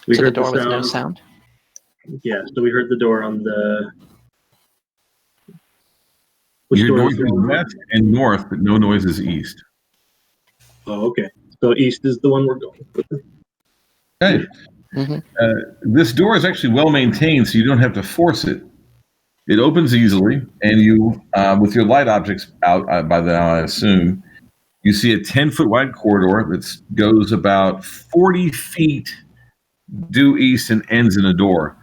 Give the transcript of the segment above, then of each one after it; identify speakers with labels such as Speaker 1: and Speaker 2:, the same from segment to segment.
Speaker 1: We
Speaker 2: to the
Speaker 1: heard
Speaker 2: door with no
Speaker 1: sound.
Speaker 2: sound?
Speaker 1: Yeah, so we heard the door on the...
Speaker 3: You
Speaker 1: Which
Speaker 3: hear
Speaker 1: door
Speaker 3: noises
Speaker 1: is the one?
Speaker 3: west and north, but no noises east.
Speaker 1: Oh, okay. So east is the one we're going with.
Speaker 3: Okay.
Speaker 2: Mm-hmm.
Speaker 3: This door is actually well maintained, so you don't have to force it. It opens easily, and you, with your light objects out by now, I assume, you see a 10-foot wide corridor that goes about 40 feet due east and ends in a door.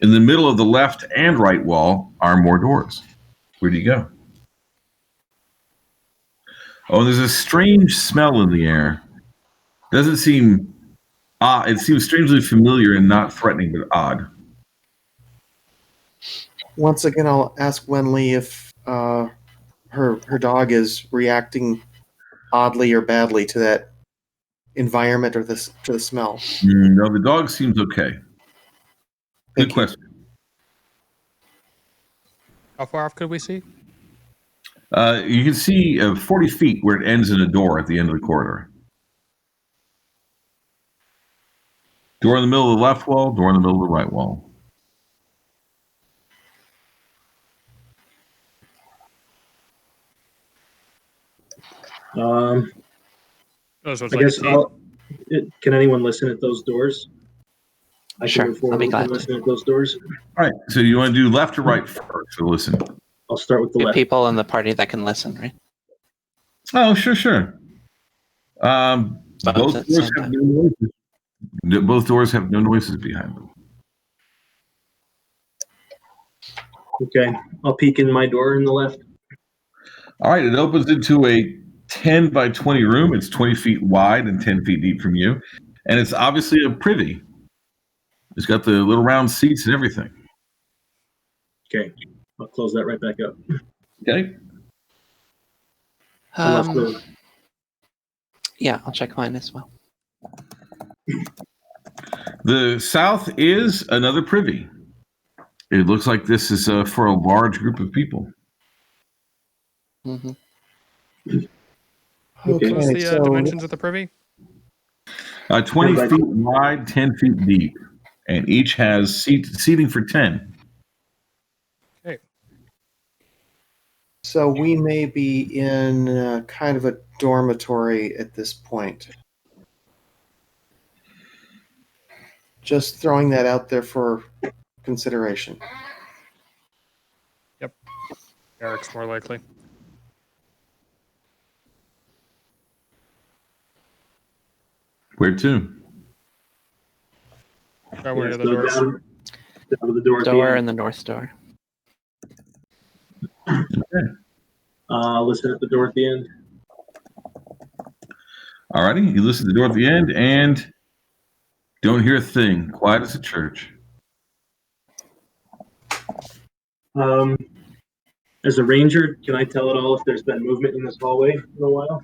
Speaker 3: In the middle of the left and right wall are more doors. Where do you go? Oh, there's a strange smell in the air. Doesn't seem odd. It seems strangely familiar and not threatening, but odd.
Speaker 4: Once again, I'll ask Wenli if her dog is reacting oddly or badly to that environment or to the smell.
Speaker 3: No, the dog seems okay. Good
Speaker 4: Thank you.
Speaker 3: question.
Speaker 5: How far off could we see?
Speaker 3: You can see 40 feet where it ends in a door at the end of the corridor. Door in the middle of the left wall, door in the middle of the right wall.
Speaker 5: Oh, so it's
Speaker 1: I
Speaker 5: like
Speaker 1: guess can anyone listen at those doors? I
Speaker 2: Sure,
Speaker 1: can move forward
Speaker 2: I'll be
Speaker 1: and
Speaker 2: glad to.
Speaker 1: listen at those doors.
Speaker 3: All right, so you want to do left or right first? So listen.
Speaker 1: I'll start with the
Speaker 2: We have
Speaker 1: left.
Speaker 2: people in the party that can listen, right?
Speaker 3: Oh, sure.
Speaker 2: Both
Speaker 3: Both
Speaker 2: at the
Speaker 3: doors
Speaker 2: same
Speaker 3: have
Speaker 2: time.
Speaker 3: no noises. Both doors have no noises behind them.
Speaker 1: Okay, I'll peek in my door in the left.
Speaker 3: All right, it opens into a 10 by 20 room. It's 20 feet wide and 10 feet deep from you. And it's obviously a privy. It's got the little round seats and everything.
Speaker 1: Okay, I'll close that right back up.
Speaker 3: Okay.
Speaker 1: Unless the-
Speaker 2: Yeah, I'll check mine as well.
Speaker 3: The south is another privy. It looks like this is for a large group of people.
Speaker 2: Mm-hmm.
Speaker 1: Okay.
Speaker 5: What's the
Speaker 4: so
Speaker 5: dimensions of the privy?
Speaker 3: 20
Speaker 1: 10 by-
Speaker 3: feet wide, 10 feet deep. And each has seating for 10.
Speaker 4: So we may be in kind of a dormitory at this point. Just throwing that out there for consideration.
Speaker 5: Eric's more likely.
Speaker 3: Where to?
Speaker 5: Right where
Speaker 1: Yeah,
Speaker 5: the
Speaker 1: so
Speaker 5: doors.
Speaker 1: down to the door. at the
Speaker 2: Door
Speaker 1: end.
Speaker 2: and the north door.
Speaker 1: Listen at the door at the end.
Speaker 3: All righty. You listen to the door at the end and don't hear a thing. Quiet as a church.
Speaker 1: As a ranger, can I tell at all if there's been movement in this hallway in a while?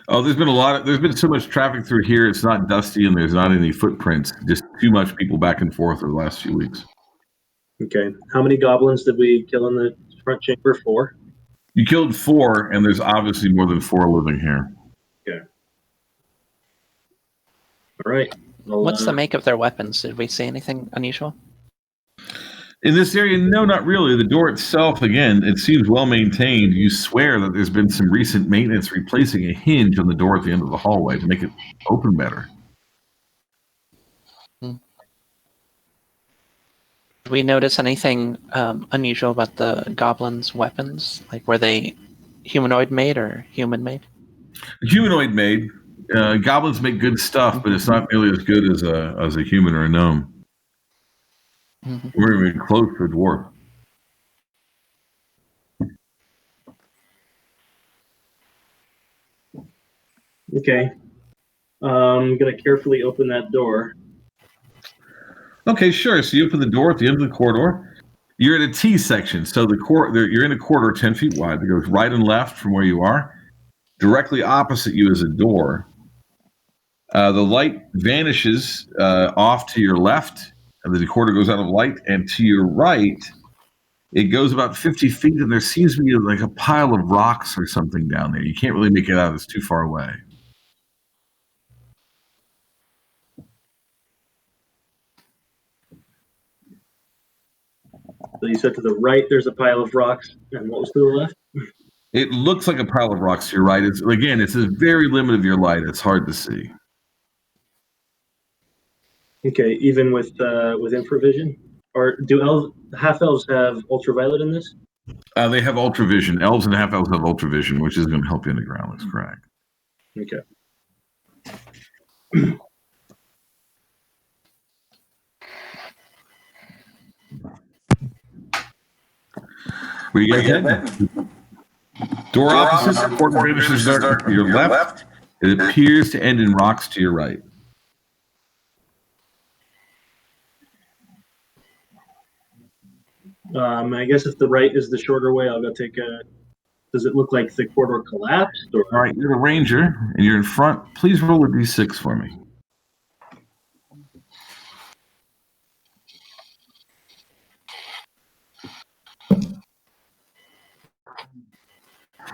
Speaker 3: Oh, there's been so much traffic through here. It's not dusty and there's not any footprints. Just too much people back and forth over the last few weeks.
Speaker 1: Okay. How many goblins did we kill in the front chamber? 4?
Speaker 3: You killed 4, and there's obviously more than 4 living here.
Speaker 1: All right.
Speaker 2: What's the make of their weapons? Did we see anything unusual?
Speaker 3: In this area, no, not really. The door itself, again, it seems well maintained. You swear that there's been some recent maintenance replacing a hinge on the door at the end of the hallway to make it open better.
Speaker 2: Did we notice anything unusual about the goblins' weapons? Like, were they humanoid made or human made?
Speaker 3: Humanoid made. Goblins make good stuff, but it's not nearly as good as a human or a gnome.
Speaker 2: Mm-hmm.
Speaker 3: We're even close to a dwarf.
Speaker 1: Okay. I'm going to carefully open that door.
Speaker 3: Okay, sure. So you open the door at the end of the corridor. You're in a T section, so you're in a corridor 10 feet wide that goes right and left from where you are. Directly opposite you is a door. The light vanishes off to your left, and the corridor goes out of light, and to your right, it goes about 50 feet, and there seems to be like a pile of rocks or something down there. You can't really make it out. It's too far away.
Speaker 1: So you said to the right there's a pile of rocks, and what was to the left?
Speaker 3: It looks like a pile of rocks to your right. It's a very limit of your light. It's hard to see.
Speaker 1: Okay, even with infravision, or do half elves have ultraviolet in this?
Speaker 3: They have ultravision. Elves and half elves have ultravision, which is going to help you underground. That's correct.
Speaker 1: Okay.
Speaker 3: Where you guys heading? Door opposite, port finishes to your left. It appears to end in rocks to your right.
Speaker 1: I guess if the right is the shorter way, I'll go take a. Does it look like the corridor collapsed? Or?
Speaker 3: All right, you're the ranger, and you're in front. Please roll a d6 for me.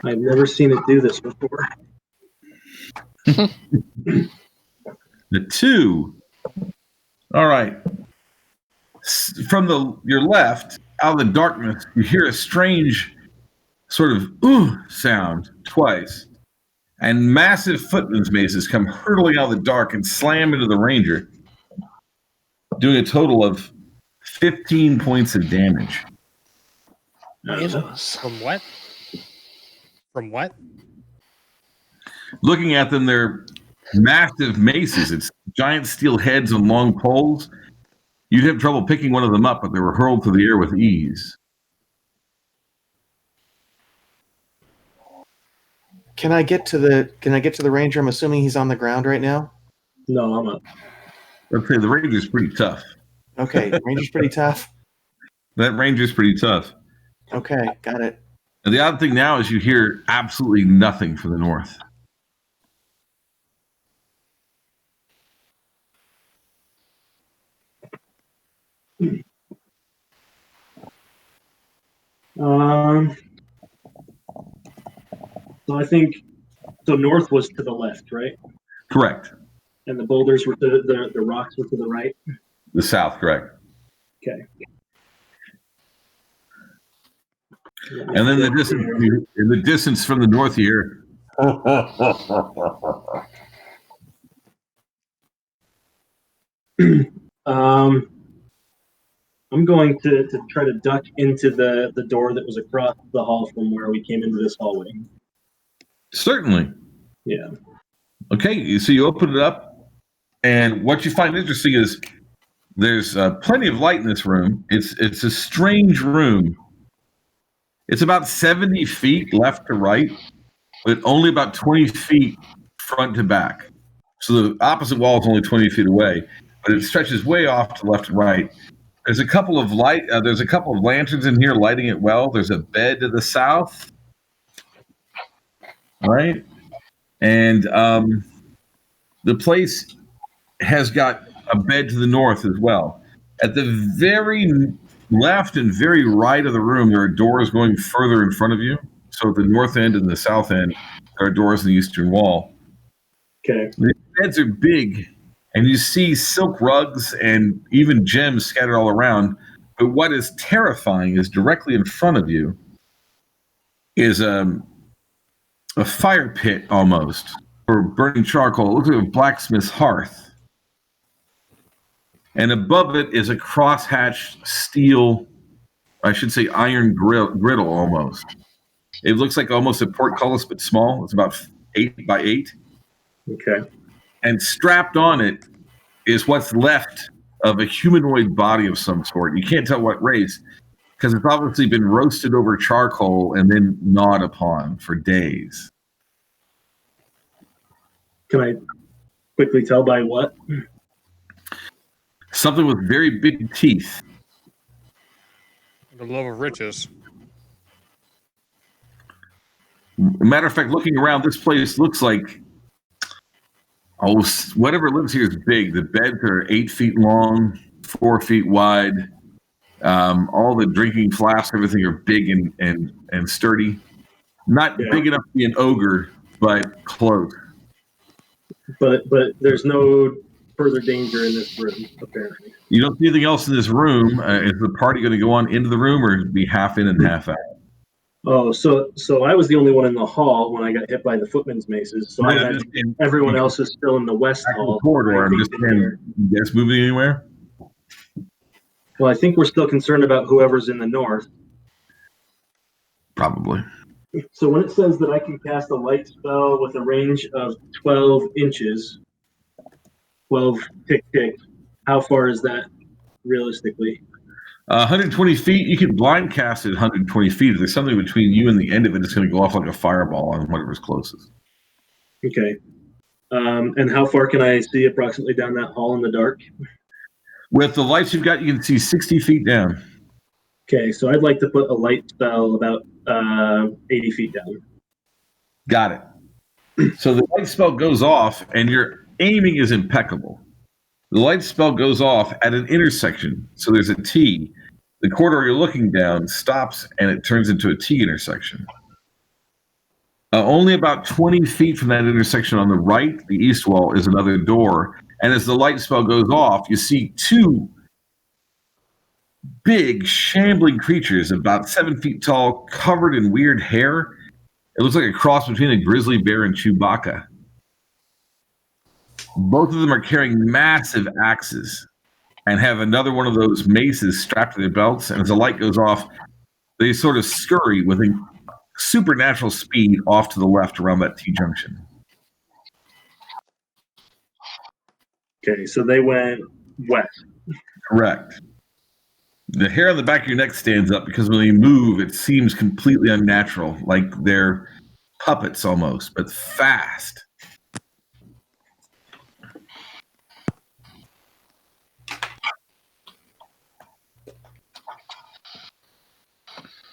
Speaker 1: I've never seen it do this before.
Speaker 3: The 2. All right. From your left, out of the darkness, you hear a strange sort of sound twice, and massive footman's maces come hurtling out of the dark and slam into the ranger, doing a total of 15 points of damage.
Speaker 2: Jesus.
Speaker 5: From what? From what?
Speaker 3: Looking at them, they're massive maces. It's giant steel heads on long poles. You'd have trouble picking one of them up, but they were hurled through the air with ease.
Speaker 4: Can I get to the ranger? I'm assuming he's on the ground right now.
Speaker 1: No, I'm up.
Speaker 3: I'd say the ranger's pretty tough.
Speaker 4: Okay, ranger's pretty tough.
Speaker 3: That ranger's pretty tough.
Speaker 4: Okay, got it.
Speaker 3: And the odd thing now is you hear absolutely nothing from the north.
Speaker 1: So I think north was to the left, right?
Speaker 3: Correct.
Speaker 1: And the boulders were to the rocks were to the right.
Speaker 3: The south, correct.
Speaker 1: Okay.
Speaker 3: And then in the distance from the north here,
Speaker 1: I'm going to try to duck into the door that was across the hall from where we came into this hallway.
Speaker 3: certainly.
Speaker 1: Yeah.
Speaker 3: Okay, so you open it up, and what you find interesting is there's plenty of light in this room. It's a strange room. It's about 70 feet left to right, but only about 20 feet front to back. So the opposite wall is only 20 feet away, but it stretches way off to left and right. There's a couple of lanterns in here lighting it well. There's a bed to the south, right? And the place has got a bed to the north as well. At the very left and very right of the room, there are doors going further in front of you. So at the north end and the south end, there are doors in the eastern wall.
Speaker 1: Okay.
Speaker 3: The beds are big, and you see silk rugs and even gems scattered all around. But what is terrifying is directly in front of you is a fire pit almost, or burning charcoal. It looks like a blacksmith's hearth. And above it is a crosshatched steel, I should say iron griddle almost. It looks like almost a portcullis, but small. It's about 8 by 8.
Speaker 1: Okay.
Speaker 3: And strapped on it is what's left of a humanoid body of some sort. You can't tell what race, because it's obviously been roasted over charcoal and then gnawed upon for days.
Speaker 1: Can I quickly tell by what?
Speaker 3: Something with very big teeth.
Speaker 5: The love of riches.
Speaker 3: Matter of fact, looking around, this place looks like, whatever lives here is big. The beds are 8 feet long, 4 feet wide. All the drinking flasks, everything are big and sturdy. Not big enough to be an ogre, but close.
Speaker 1: But there's no further danger in this room, apparently.
Speaker 3: You don't see anything else in this room. Is the party going to go on into the room or be half in and half out?
Speaker 1: Oh, so I was the only one in the hall when I got hit by the footman's maces. So I
Speaker 3: No,
Speaker 1: had,
Speaker 3: just in-
Speaker 1: everyone else is still in the west
Speaker 3: Back in the
Speaker 1: hall.
Speaker 3: corridor. I'm
Speaker 1: I
Speaker 3: just
Speaker 1: think
Speaker 3: saying,
Speaker 1: they're-
Speaker 3: you guys moving anywhere?
Speaker 1: Well, I think we're still concerned about whoever's in the north.
Speaker 3: Probably.
Speaker 1: So when it says that I can cast a light spell with a range of 12 inches, 12 tick tick, how far is that realistically?
Speaker 3: 120 feet, you can blind cast it 120 feet. If there's something between you and the end of it, it's going to go off like a fireball on whatever's closest.
Speaker 1: Okay. And how far can I see approximately down that hall in the dark?
Speaker 3: With the lights you've got, you can see 60 feet down.
Speaker 1: Okay, so I'd like to put a light spell about 80 feet down.
Speaker 3: Got it. So the light spell goes off, and your aiming is impeccable. The light spell goes off at an intersection. So there's a T. The corridor you're looking down stops, and it turns into a T intersection. Only about 20 feet from that intersection on the right, the east wall, is another door. And as the light spell goes off, you see two big, shambling creatures about 7 feet tall, covered in weird hair. It looks like a cross between a grizzly bear and Chewbacca. Both of them are carrying massive axes and have another one of those maces strapped to their belts. And as the light goes off, they sort of scurry with a supernatural speed off to the left around that T-junction.
Speaker 1: Okay, so they went west.
Speaker 3: Correct. The hair on the back of your neck stands up because when they move, it seems completely unnatural, like they're puppets almost, but fast.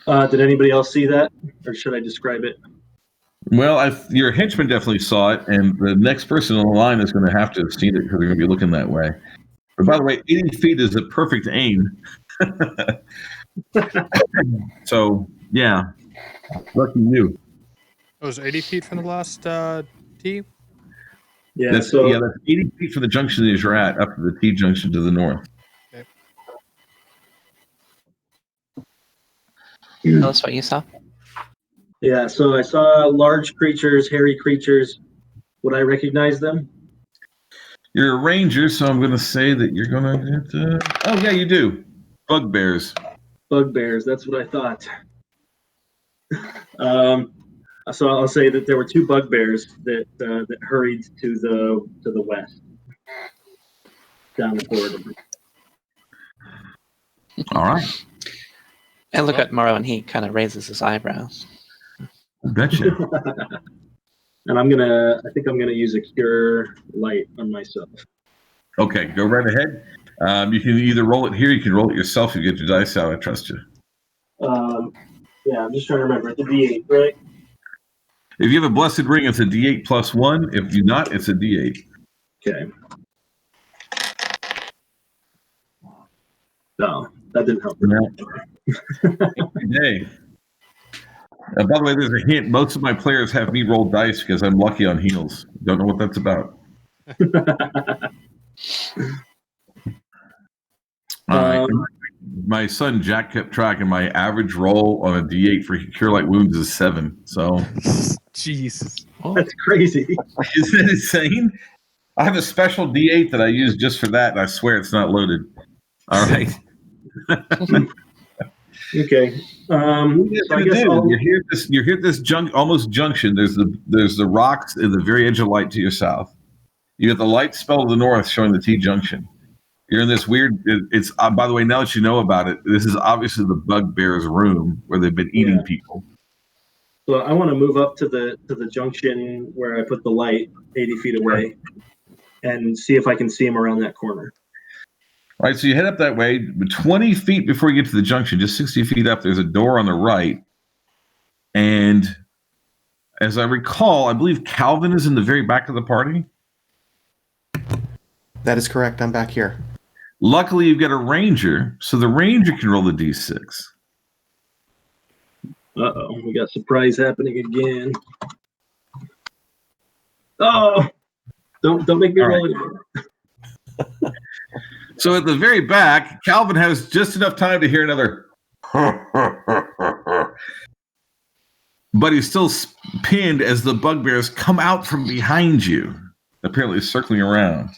Speaker 1: Did anybody else see that, or should I describe it?
Speaker 3: Well, your henchman definitely saw it, and the next person on the line is going to have to have seen it because they're going to be looking that way. But by the way, 80 feet is a perfect aim. So, yeah, lucky you.
Speaker 5: It was 80 feet from the last tee.
Speaker 1: Yeah,
Speaker 3: That's 80 feet from the junction that you're at, up to the T junction to the north.
Speaker 2: Tell us what you saw.
Speaker 1: Yeah, so I saw large creatures, hairy creatures. Would I recognize them?
Speaker 3: You're a ranger, so I'm going to say that you're going to get to... Oh, yeah, you do. Bugbears.
Speaker 1: Bugbears, that's what I thought. So I'll say that there were two bugbears that hurried to the west, down the corridor.
Speaker 3: All right.
Speaker 2: I look at Morrow and he kind of raises his eyebrows.
Speaker 3: I betcha.
Speaker 1: And I think I'm gonna use a cure light on myself.
Speaker 3: Okay, go right ahead. You can either roll it here, you can roll it yourself. You get your dice out. I trust you.
Speaker 1: Yeah, I'm just trying to remember. It's a D8, right?
Speaker 3: If you have a blessed ring, it's a D8 plus 1. If you not, it's a D8.
Speaker 1: Okay. No, that didn't help.
Speaker 3: Hey. By the way, there's a hint. Most of my players have me roll dice because I'm lucky on heals. Don't know what that's about. My son Jack kept track, and my average roll on a D8 for Cure Light Wounds is 7. So,
Speaker 5: Jesus.
Speaker 1: That's crazy.
Speaker 3: isn't it insane? I have a special D8 that I use just for that, and I swear it's not loaded. All right.
Speaker 1: Okay. So I guess
Speaker 3: You're here at this almost junction. There's the rocks at the very edge of light to your south. You have the light spell to the north showing the T junction. You're in this weird. It's by the way, now that you know about it, this is obviously the bugbear's room where they've been eating people.
Speaker 1: So I want to move up to the junction where I put the light 80 feet away and see if I can see him around that corner.
Speaker 3: All right, so you head up that way. 20 feet before you get to the junction, just 60 feet up, there's a door on the right. And as I recall, I believe Calvin is in the very back of the party.
Speaker 4: That is correct. I'm back here.
Speaker 3: Luckily, you've got a ranger, so the ranger can roll the D6.
Speaker 1: Uh-oh, we got surprise happening again. Oh, don't make me roll it again.
Speaker 3: So at the very back, Calvin has just enough time to hear another. But he's still pinned as the bugbears come out from behind you, apparently circling around.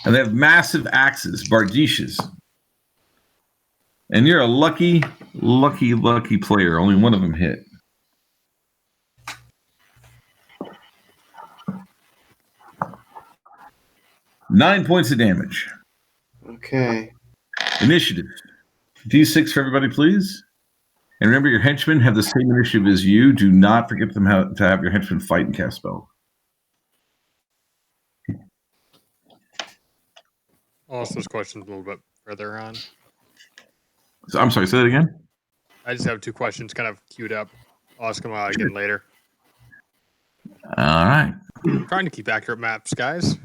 Speaker 3: And they have massive axes, bardishes. And you're a lucky player. Only one of them hit. Nine points of damage.
Speaker 4: Okay.
Speaker 3: Initiative. D6 for everybody, please. And remember, your henchmen have the same initiative as you. Do not forget them to have your henchmen fight and cast spells.
Speaker 5: I'll ask those questions a little bit further on.
Speaker 3: So, I'm sorry, say that again?
Speaker 5: I just have 2 questions kind of queued up. I'll ask them again later.
Speaker 3: All right.
Speaker 5: I'm trying to keep accurate maps, guys.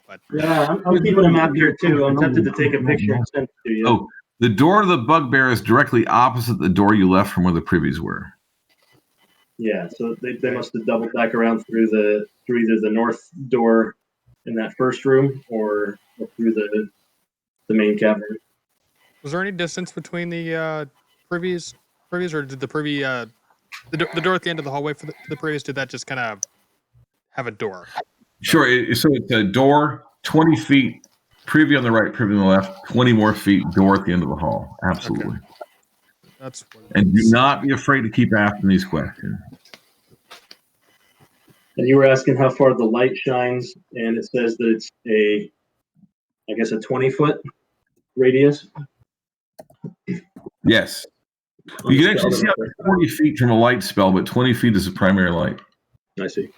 Speaker 5: But
Speaker 1: Yeah, I'm keeping a map here too. I'm tempted to take a picture and send it to you.
Speaker 3: Oh, the door of the bugbear is directly opposite the door you left from where the privies were.
Speaker 1: Yeah, so they must have doubled back around through either the north door in that first room or through the main cavern.
Speaker 5: was there any distance between the privies, or did the privy the door at the end of the hallway for the privies, did that just kind of have a door?
Speaker 3: Sure. So it's a door, 20 feet, privy on the right, privy on the left, 20 more feet, door at the end of the hall. Absolutely.
Speaker 5: Okay. That's what it
Speaker 3: And do
Speaker 5: is.
Speaker 3: not be afraid to keep asking these questions.
Speaker 1: And you were asking how far the light shines, and it says that it's a 20-foot radius.
Speaker 3: Yes. You can actually see up to 40 feet from a light spell, but 20 feet is the primary light.
Speaker 1: I see.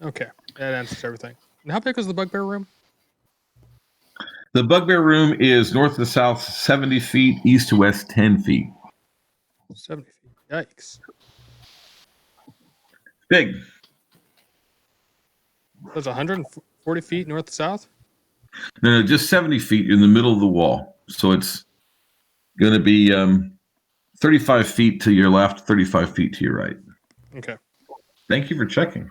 Speaker 5: Okay, that answers everything. And how big was the bugbear room?
Speaker 3: The bugbear room is north to south 70 feet, east to west 10 feet.
Speaker 5: 70 feet. Yikes.
Speaker 3: Big.
Speaker 5: That's 140 feet north to south?
Speaker 3: No, just 70 feet in the middle of the wall. So it's going to be 35 feet to your left, 35 feet to your right.
Speaker 5: Okay.
Speaker 3: Thank you for checking.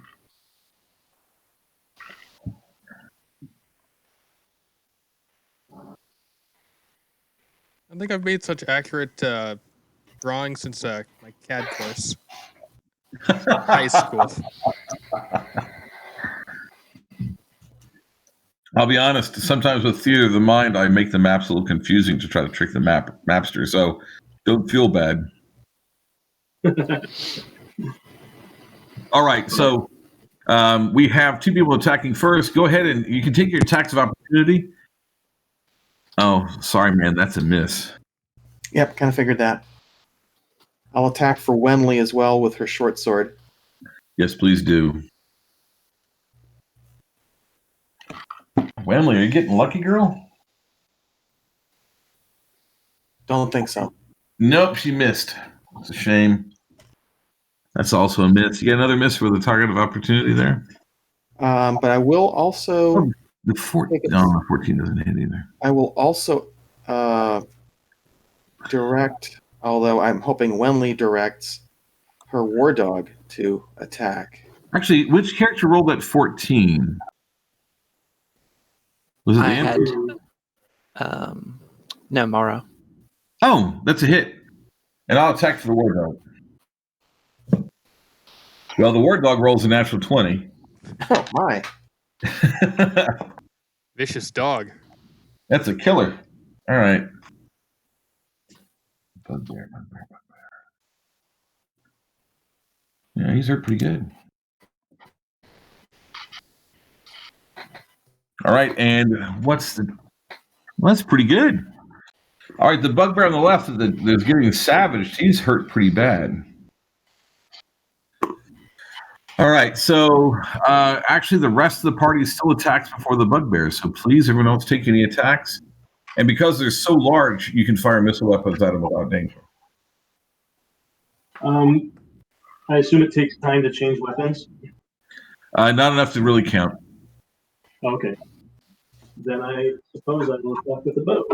Speaker 5: I think I've made such accurate drawings since my CAD course. High school.
Speaker 3: I'll be honest, sometimes with theater of the mind, I make the maps a little confusing to try to trick the mapster. So don't feel bad. All right. So we have 2 people attacking first. Go ahead and you can take your attacks of opportunity. Oh, sorry, man. That's a miss.
Speaker 4: Yep, kind of figured that. I'll attack for Wenley as well with her short sword.
Speaker 3: Yes, please do. Wenley, are you getting lucky, girl?
Speaker 4: Don't think so.
Speaker 3: Nope, she missed. It's a shame. That's also a miss. You get another miss for the target of opportunity there?
Speaker 4: But I will also
Speaker 3: The 14 doesn't hit either.
Speaker 4: I will also direct, although I'm hoping Wenley directs her war dog to attack.
Speaker 3: Actually, which character rolled that 14? Was it the
Speaker 2: I had
Speaker 3: Andrew?
Speaker 2: no Morrow.
Speaker 3: Oh, that's a hit. And I'll attack for the war dog. Well, the war dog rolls a natural 20.
Speaker 4: Oh my!
Speaker 5: Vicious dog.
Speaker 3: That's a killer. All right. Yeah, he's hurt pretty good. All right, and that's pretty good. All right, the bugbear on the left that's getting savaged, he's hurt pretty bad. All right, so actually the rest of the party still attacks before the bugbear, so please, everyone else, take any attacks. And because they're so large, you can fire missile weapons at them without danger.
Speaker 1: I assume it takes time to change weapons.
Speaker 3: Not enough to really count.
Speaker 1: Okay. Then I suppose I will attack with the bow.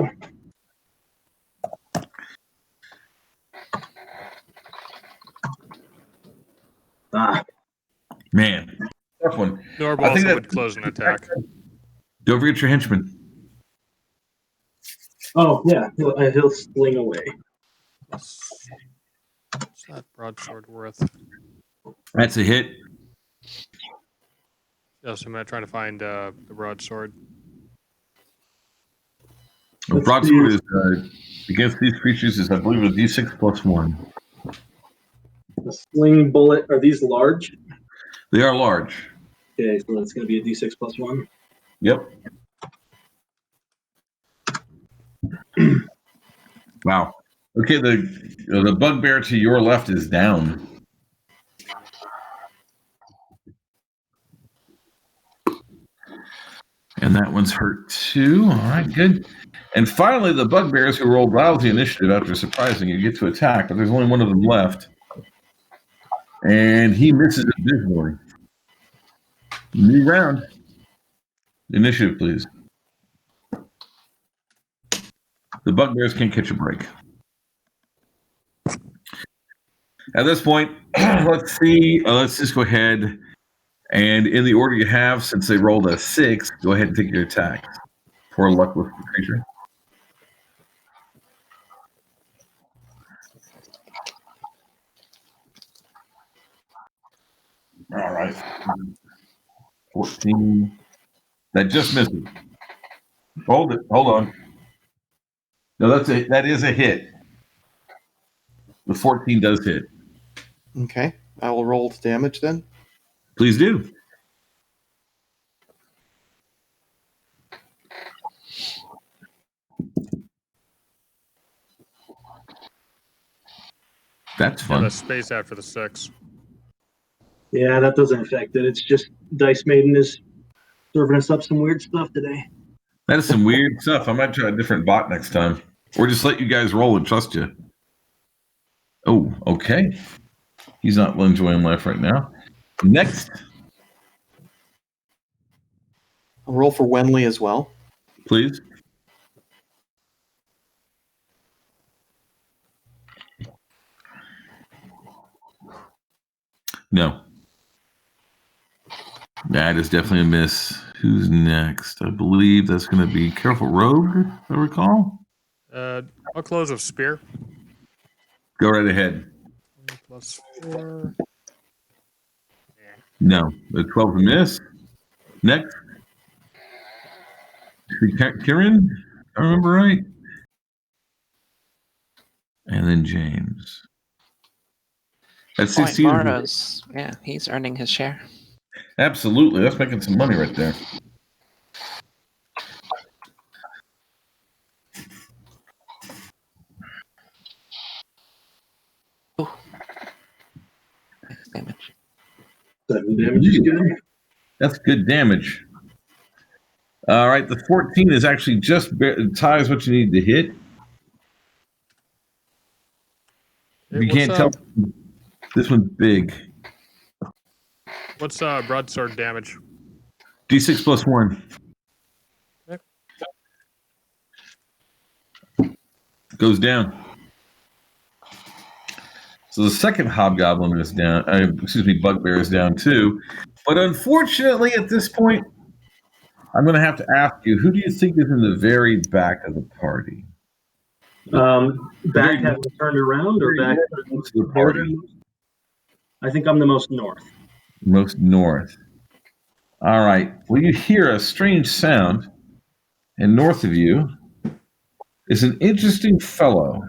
Speaker 3: Man, tough one.
Speaker 5: Norb
Speaker 3: I think
Speaker 5: also
Speaker 3: that-
Speaker 5: would close an attack.
Speaker 3: Don't forget your henchman.
Speaker 1: Oh yeah, he'll sling away.
Speaker 5: What's that broadsword worth?
Speaker 3: That's a hit.
Speaker 5: Yes, I'm trying to find the broadsword.
Speaker 3: The
Speaker 1: Let's
Speaker 3: broadsword
Speaker 1: see.
Speaker 3: is against these creatures is, I believe, a d6 plus 1.
Speaker 1: The sling bullet. Are these large?
Speaker 3: They are large.
Speaker 1: Okay, so that's going to be a d6 plus 1.
Speaker 3: Yep. Wow. Okay, the bugbear to your left is down. And that one's hurt too. All right, good. And finally, the bugbears who rolled lousy initiative after surprising you get to attack, but there's only one of them left. And he misses it visually. New round. Initiative, please. The bugbears can't catch a break. At this point, let's see. Let's just go ahead and in the order you have, since they rolled a 6, go ahead and take your attack. Poor luckless creature. All right. 14. That just missed it. Hold it. Hold on. No, that is a hit. The 14 does hit.
Speaker 4: Okay. I will roll the damage then.
Speaker 3: Please do. That's
Speaker 5: Yeah,
Speaker 3: fun.
Speaker 5: the space after the 6.
Speaker 1: Yeah, that doesn't affect it. It's just Dice Maiden is serving us up some weird stuff today.
Speaker 3: That is some weird stuff. I might try a different bot next time. Or just let you guys roll and trust you. Oh, okay. He's not enjoying life right now. Next,
Speaker 4: I'll roll for Wenley as well.
Speaker 3: please. No. That is definitely a miss. Who's next? I believe that's going to be Careful Rogue, if I recall.
Speaker 5: I'll close with spear.
Speaker 3: Go right ahead.
Speaker 5: Plus 4.
Speaker 3: No. The 12 a miss. Next. Kieran, if I remember right. And then James. That's
Speaker 2: Point
Speaker 3: 16.
Speaker 2: Morrow's, yeah, he's earning his share.
Speaker 3: Absolutely. That's making some money right there.
Speaker 2: Damage.
Speaker 1: 7 damage is good.
Speaker 3: That's good damage. All right. The 14 is actually just ties what you need to hit.
Speaker 5: Hey,
Speaker 3: You can't tell. This one's big.
Speaker 5: What's broadsword damage?
Speaker 3: D6 plus 1.
Speaker 5: Okay.
Speaker 3: Goes down. So the second hobgoblin is down. Bugbear is down too. But unfortunately, at this point, I'm going to have to ask you, who do you think is in the very back of the party?
Speaker 1: Back having turned around or back
Speaker 3: to the party?
Speaker 1: I think I'm the most north.
Speaker 3: Most north. All right. Well, you hear a strange sound, and north of you is an interesting fellow.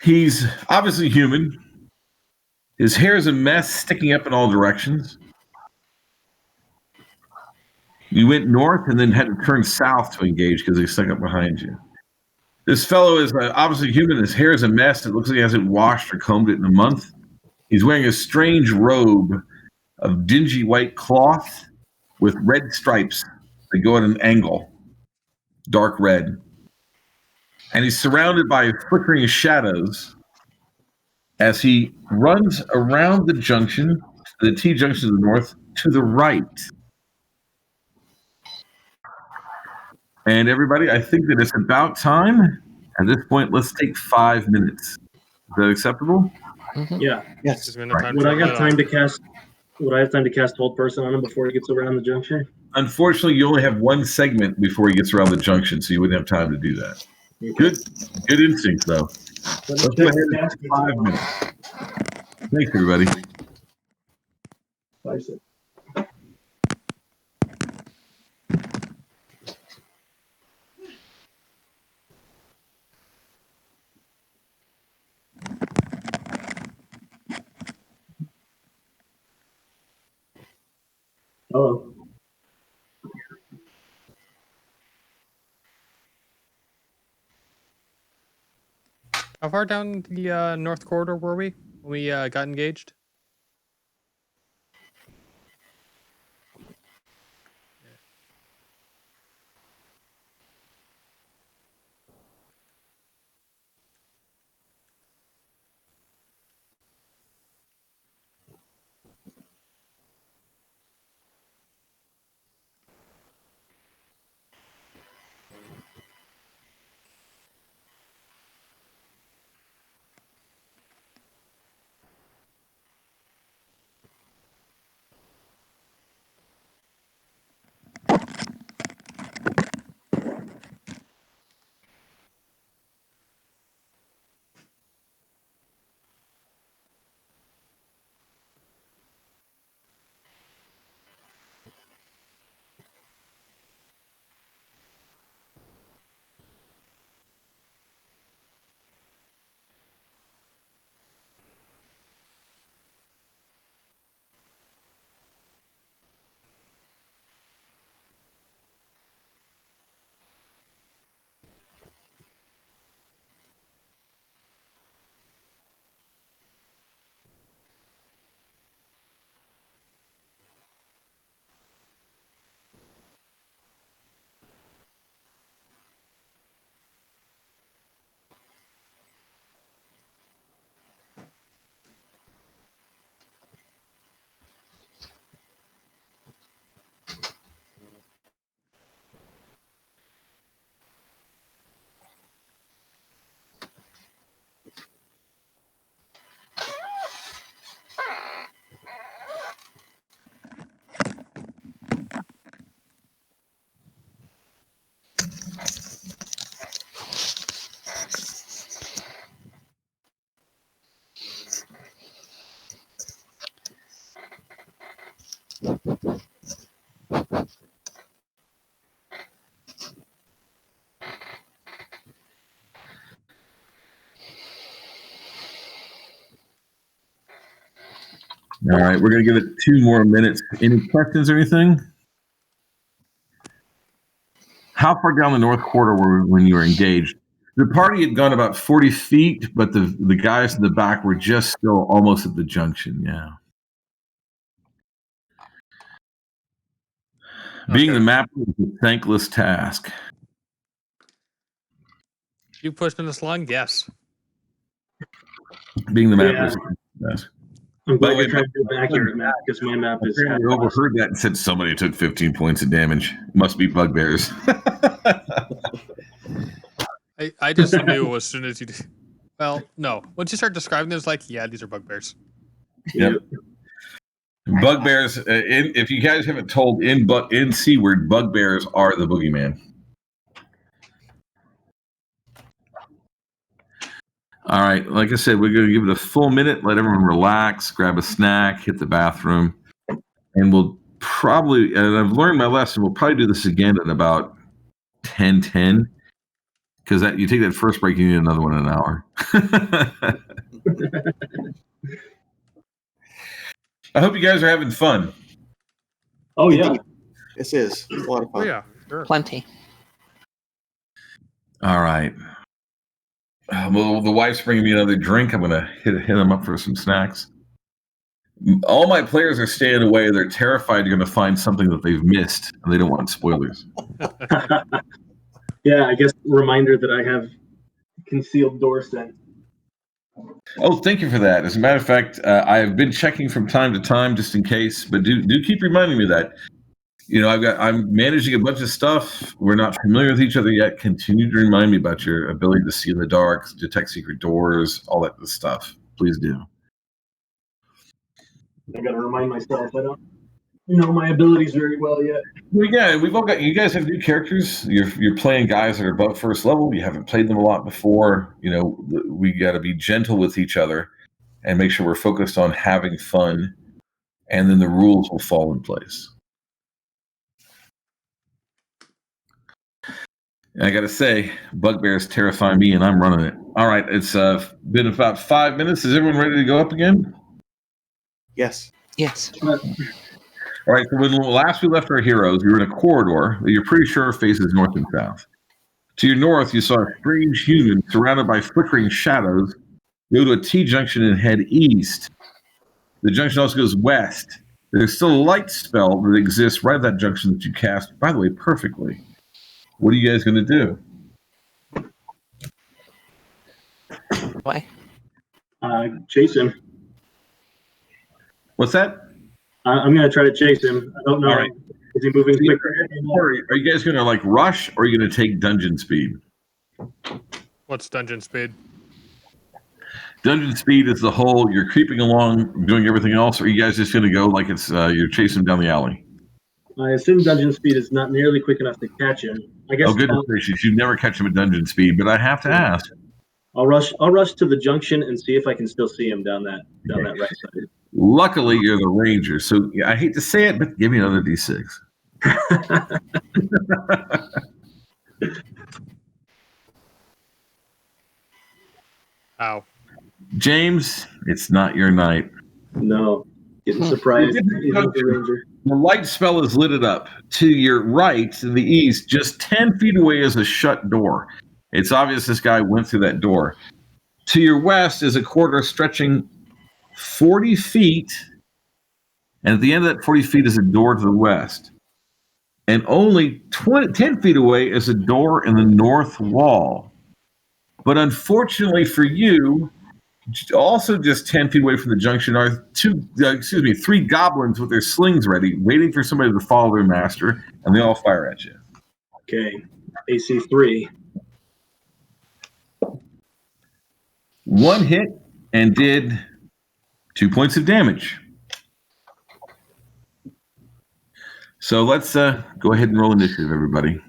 Speaker 3: He's obviously human. His hair is a mess, sticking up in all directions. You went north and then had to turn south to engage because he stuck up behind you. This fellow is obviously human. His hair is a mess. It looks like he hasn't washed or combed it in a month. He's wearing a strange robe of dingy white cloth with red stripes that go at an angle, dark red. And he's surrounded by flickering shadows as he runs around the junction, the T junction to the north, to the right. And everybody, I think that it's about time. At this point, let's take 5 minutes. Is that acceptable?
Speaker 2: Mhm.
Speaker 1: Yeah.
Speaker 4: Yes.
Speaker 5: Just a minute, time
Speaker 1: Would
Speaker 5: to
Speaker 1: I got time to cast Would I have time to cast Hold Person on him before he gets around the junction?
Speaker 3: Unfortunately, you only have one segment before he gets around the junction, so you wouldn't have time to do that.
Speaker 1: Okay.
Speaker 3: Good instinct, though. Let's go ahead and
Speaker 1: Cast
Speaker 3: 5 minutes. Thanks, everybody.
Speaker 1: 5 seconds. Hello.
Speaker 5: How far down the north corridor were we when we got engaged?
Speaker 3: All right, we're going to give it 2 more minutes. Any questions or anything? How far down the north corridor were we when you were engaged? The party had gone about 40 feet, but the guys in the back were just still almost at the junction. Yeah. Being
Speaker 5: Okay.
Speaker 3: the map is a thankless task.
Speaker 5: You pushed in a slung? Yes.
Speaker 3: Being the map
Speaker 1: Yeah.
Speaker 3: is a thankless task.
Speaker 1: I'm
Speaker 3: By
Speaker 1: glad
Speaker 3: the way,
Speaker 1: we're trying to do an accurate map because my map is.
Speaker 3: Apparently overheard that and said somebody took 15 points of damage. Must be bugbears.
Speaker 5: I just knew as soon as you did. Well, no. Once you start describing this, like, yeah, these are bugbears.
Speaker 3: Yep. Bugbears. If you guys haven't told in Seaward, bugbears are the boogeyman. All right. Like I said, we're going to give it a full minute. Let everyone relax, grab a snack, hit the bathroom, and we'll probably. And I've learned my lesson. We'll probably do this again at about 10:10. Because you take that first break, you need another one in an hour. I hope you guys are having fun.
Speaker 1: Oh yeah.
Speaker 4: This is it's a lot of
Speaker 5: Oh
Speaker 4: fun.
Speaker 5: yeah, sure.
Speaker 2: Plenty.
Speaker 3: All right. Well, the wife's bringing me another drink. I'm going to hit them up for some snacks. All my players are staying away. They're terrified you're going to find something that they've missed, and they don't want spoilers.
Speaker 1: Yeah, I guess reminder that I have concealed door sense.
Speaker 3: Oh, thank you for that. As a matter of fact, I have been checking from time to time just in case, but do keep reminding me of that. You know, I'm managing a bunch of stuff. We're not familiar with each other yet. Continue to remind me about your ability to see in the dark, detect secret doors, all that stuff. Please do.
Speaker 1: I gotta remind myself I don't know my abilities very well yet.
Speaker 3: Well, yeah, we've all got. You guys have new characters. You're playing guys that are above first level. You haven't played them a lot before. You know, we got to be gentle with each other and make sure we're focused on having fun, and then the rules will fall in place. And I got to say, Bugbear's terrifying me, and I'm running it. All right, it's been about 5 minutes. Is everyone ready to go up again?
Speaker 4: Yes.
Speaker 2: Yes.
Speaker 3: All right, so when last we left our heroes, we were in a corridor that you're pretty sure faces north and south. To your north, you saw a strange human surrounded by flickering shadows go to a T-junction and head east. The junction also goes west. There's still a light spell that exists right at that junction that you cast, by the way, perfectly. What are you guys going to do?
Speaker 2: Why?
Speaker 1: Chase him.
Speaker 3: What's that?
Speaker 1: I'm gonna try to chase him. I don't know.
Speaker 3: All right.
Speaker 1: Is he moving quicker?
Speaker 3: Are you guys going to like rush, or are you going to take dungeon speed?
Speaker 5: What's dungeon speed?
Speaker 3: Dungeon speed is the whole you're creeping along, doing everything else, or are you guys just going to go like it's you're chasing him down the alley?
Speaker 1: I assume dungeon speed is not nearly quick enough to catch him. I guess
Speaker 3: Oh, goodness gracious, you'd never catch him at dungeon speed, but I have to ask.
Speaker 1: I'll rush to the junction and see if I can still see him down that right side.
Speaker 3: Luckily, you're the ranger, so I hate to say it, but give me another D6.
Speaker 5: Ow.
Speaker 3: James, it's not your night.
Speaker 1: No, getting surprised. He's not the ranger.
Speaker 3: The light spell is lit up. To your right, in the east, just 10 feet away is a shut door. It's obvious this guy went through that door. To your west is a corridor stretching 40 feet, and at the end of that 40 feet is a door to the west. And only 10 feet away is a door in the north wall. But unfortunately for you, also just 10 feet away from the junction are three goblins with their slings ready, waiting for somebody to follow their master, and they all fire at you.
Speaker 1: Okay, AC 3.
Speaker 3: One hit and did 2 points of damage. So let's go ahead and roll initiative, everybody.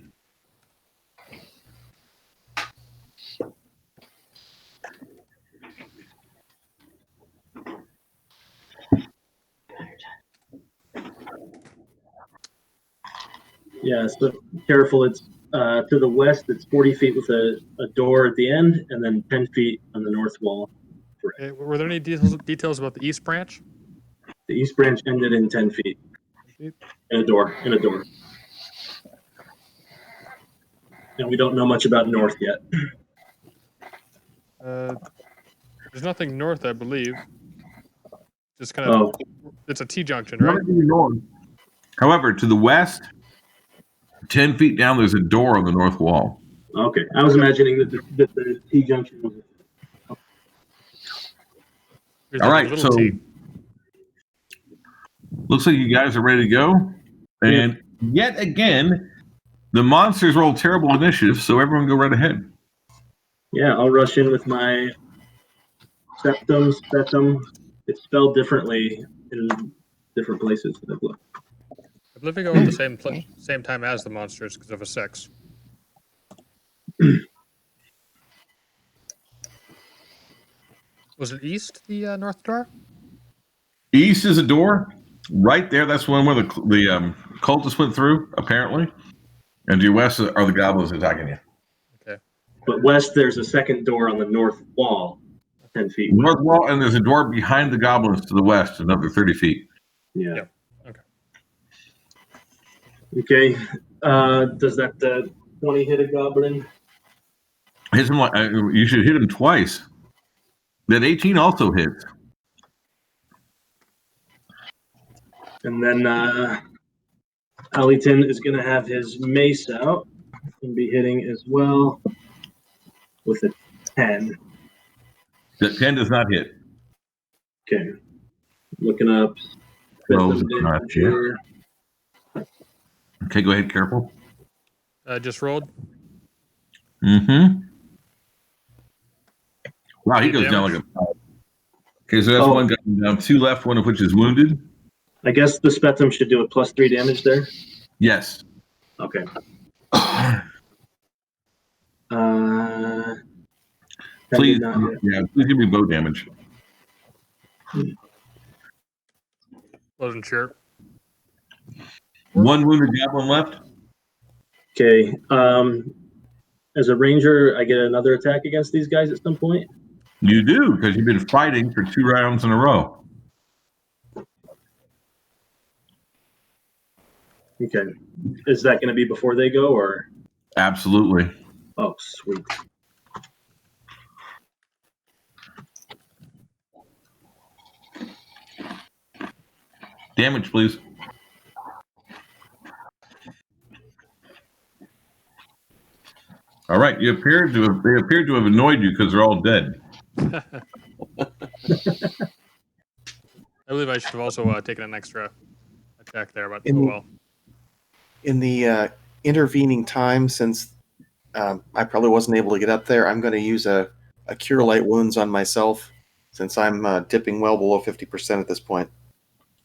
Speaker 1: Yeah, so careful. It's to the west. It's 40 feet with a door at the end, and then 10 feet on the north wall.
Speaker 5: Okay, were there any details about the east branch?
Speaker 1: The east branch ended in 10 feet. In a door. And we don't know much about north yet.
Speaker 5: There's nothing north, I believe. Just kind of, it's a T-junction, right?
Speaker 3: However, to the west, 10 feet down, there's a door on the north wall.
Speaker 1: Okay, I was imagining that the T junction was.
Speaker 5: There's
Speaker 3: All
Speaker 5: a
Speaker 3: right,
Speaker 5: little
Speaker 3: so
Speaker 5: T.
Speaker 3: looks like you guys are ready to go. And yet again, the monsters roll terrible initiative, so everyone go right ahead.
Speaker 1: Yeah, I'll rush in with my septum. It's spelled differently in different places that I've looked.
Speaker 5: I believe we go at the same time as the monsters because of a 6. Was it east, the north door?
Speaker 3: East is a door. Right there, that's one where the cultists went through, apparently. And to your west are the goblins attacking you.
Speaker 5: Okay.
Speaker 1: But west, there's a second door on the north wall, 10 feet.
Speaker 3: North wall, and there's a door behind the goblins to the west, another 30 feet.
Speaker 1: Yeah.
Speaker 5: Yep. Okay.
Speaker 1: Okay. Does that 20 hit a goblin?
Speaker 3: Hits him you should hit him twice. That 18 also hits.
Speaker 1: And then Allington is going to have his mace out and be hitting as well with a 10.
Speaker 3: That 10 does not hit.
Speaker 1: Okay. Looking up.
Speaker 3: Well, not here. Okay, go ahead, careful.
Speaker 5: Just rolled.
Speaker 3: Mm-hmm. Wow, he goes down like a Okay, so that's
Speaker 1: Oh.
Speaker 3: one guy down. 2 left, one of which is wounded.
Speaker 1: I guess the Spectrum should do a +3 damage there.
Speaker 3: Yes.
Speaker 1: Okay.
Speaker 3: Please,
Speaker 1: not yet.
Speaker 3: yeah, please give me bow damage.
Speaker 5: Wasn't sure.
Speaker 3: 1 wounded goblin left.
Speaker 1: Okay. As a ranger, I get another attack against these guys at some point.
Speaker 3: You do, because you've been fighting for 2 rounds in a row.
Speaker 1: Okay. Is that going to be before they go, or?
Speaker 3: Absolutely.
Speaker 1: Oh, sweet.
Speaker 3: Damage, please. All right, they appeared to have annoyed you because they're all dead.
Speaker 5: I believe I should have also taken an extra attack there, but oh well.
Speaker 4: In the intervening time, since I probably wasn't able to get up there, I'm going to use a Cure Light Wounds on myself, since I'm dipping well below 50% at this point.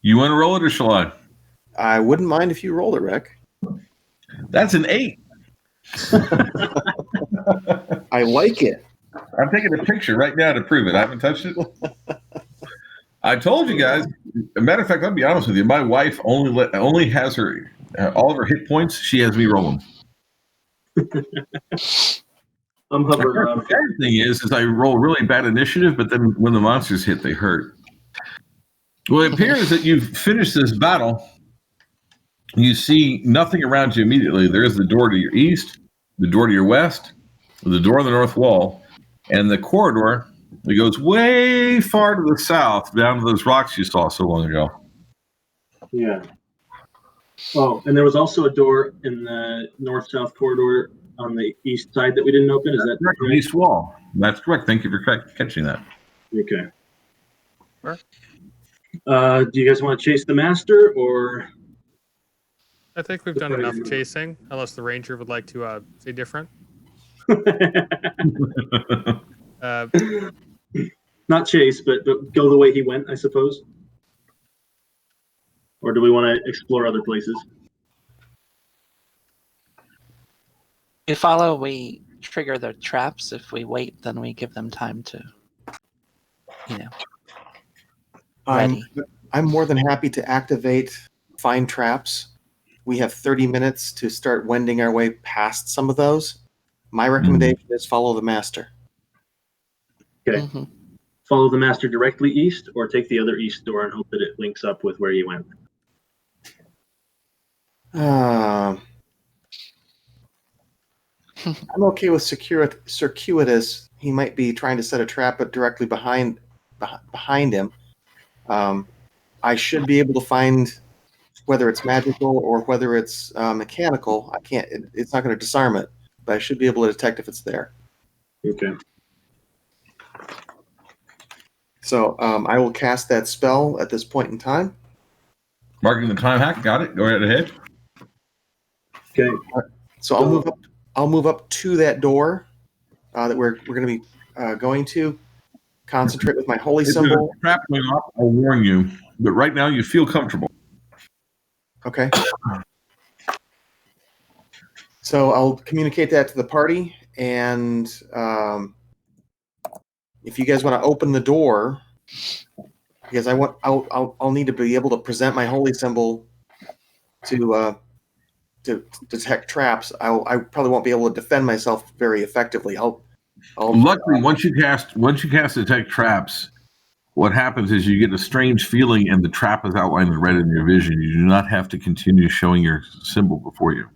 Speaker 3: You want to roll it or shall I?
Speaker 4: I wouldn't mind if you rolled it, Rick.
Speaker 3: That's an 8.
Speaker 4: I like it.
Speaker 3: I'm taking a picture right now to prove it. I haven't touched it. I told you guys. A matter of fact, I'll be honest with you. My wife only has her all of her hit points. She has me rolling.
Speaker 1: I'm hovering
Speaker 3: The
Speaker 1: around.
Speaker 3: bad thing is I roll really bad initiative, but then when the monsters hit, they hurt. Well, it appears that you've finished this battle. You see nothing around you immediately. There is the door to your east, the door to your west, the door on the north wall, and the corridor that goes way far to the south, down to those rocks you saw so long ago.
Speaker 1: Yeah. Oh, and there was also a door in the north-south corridor on the east side that we didn't open. Is that
Speaker 3: Correct, the
Speaker 1: correct?
Speaker 3: east wall. That's correct. Thank you for catching that.
Speaker 1: Okay.
Speaker 5: Sure.
Speaker 1: Do you guys want to chase the master, or?
Speaker 5: I think we've done enough chasing, unless the ranger would like to say different.
Speaker 1: Not chase, but go the way he went, I suppose. Or do we want to explore other places?
Speaker 2: We follow, we trigger their traps. If we wait, then we give them time to, ready.
Speaker 4: I'm more than happy to activate Find Traps. We have 30 minutes to start wending our way past some of those. My recommendation is follow the master.
Speaker 1: Okay.
Speaker 2: Mm-hmm.
Speaker 1: Follow the master directly east, or take the other east door and hope that it links up with where you went.
Speaker 4: I'm okay with circuitous. He might be trying to set a trap, but directly behind him. I should be able to find whether it's magical or whether it's mechanical. I can't. It's not going to disarm it, but I should be able to detect if it's there.
Speaker 1: Okay.
Speaker 4: So I will cast that spell at this point in time.
Speaker 3: Marking the time hack. Got it. Go right ahead.
Speaker 1: Okay.
Speaker 4: So I'll move up to that door that we're going to be going to. Concentrate with my holy
Speaker 3: If there's
Speaker 4: symbol.
Speaker 3: a trap going off, I'll warn you. But right now, you feel comfortable.
Speaker 4: Okay. So I'll communicate that to the party, and if you guys want to open the door, because I'll need to be able to present my holy symbol to detect traps. I probably won't be able to defend myself very effectively.
Speaker 3: Luckily, once you cast detect traps, what happens is you get a strange feeling, and the trap is outlined in red in your vision. You do not have to continue showing your symbol before you.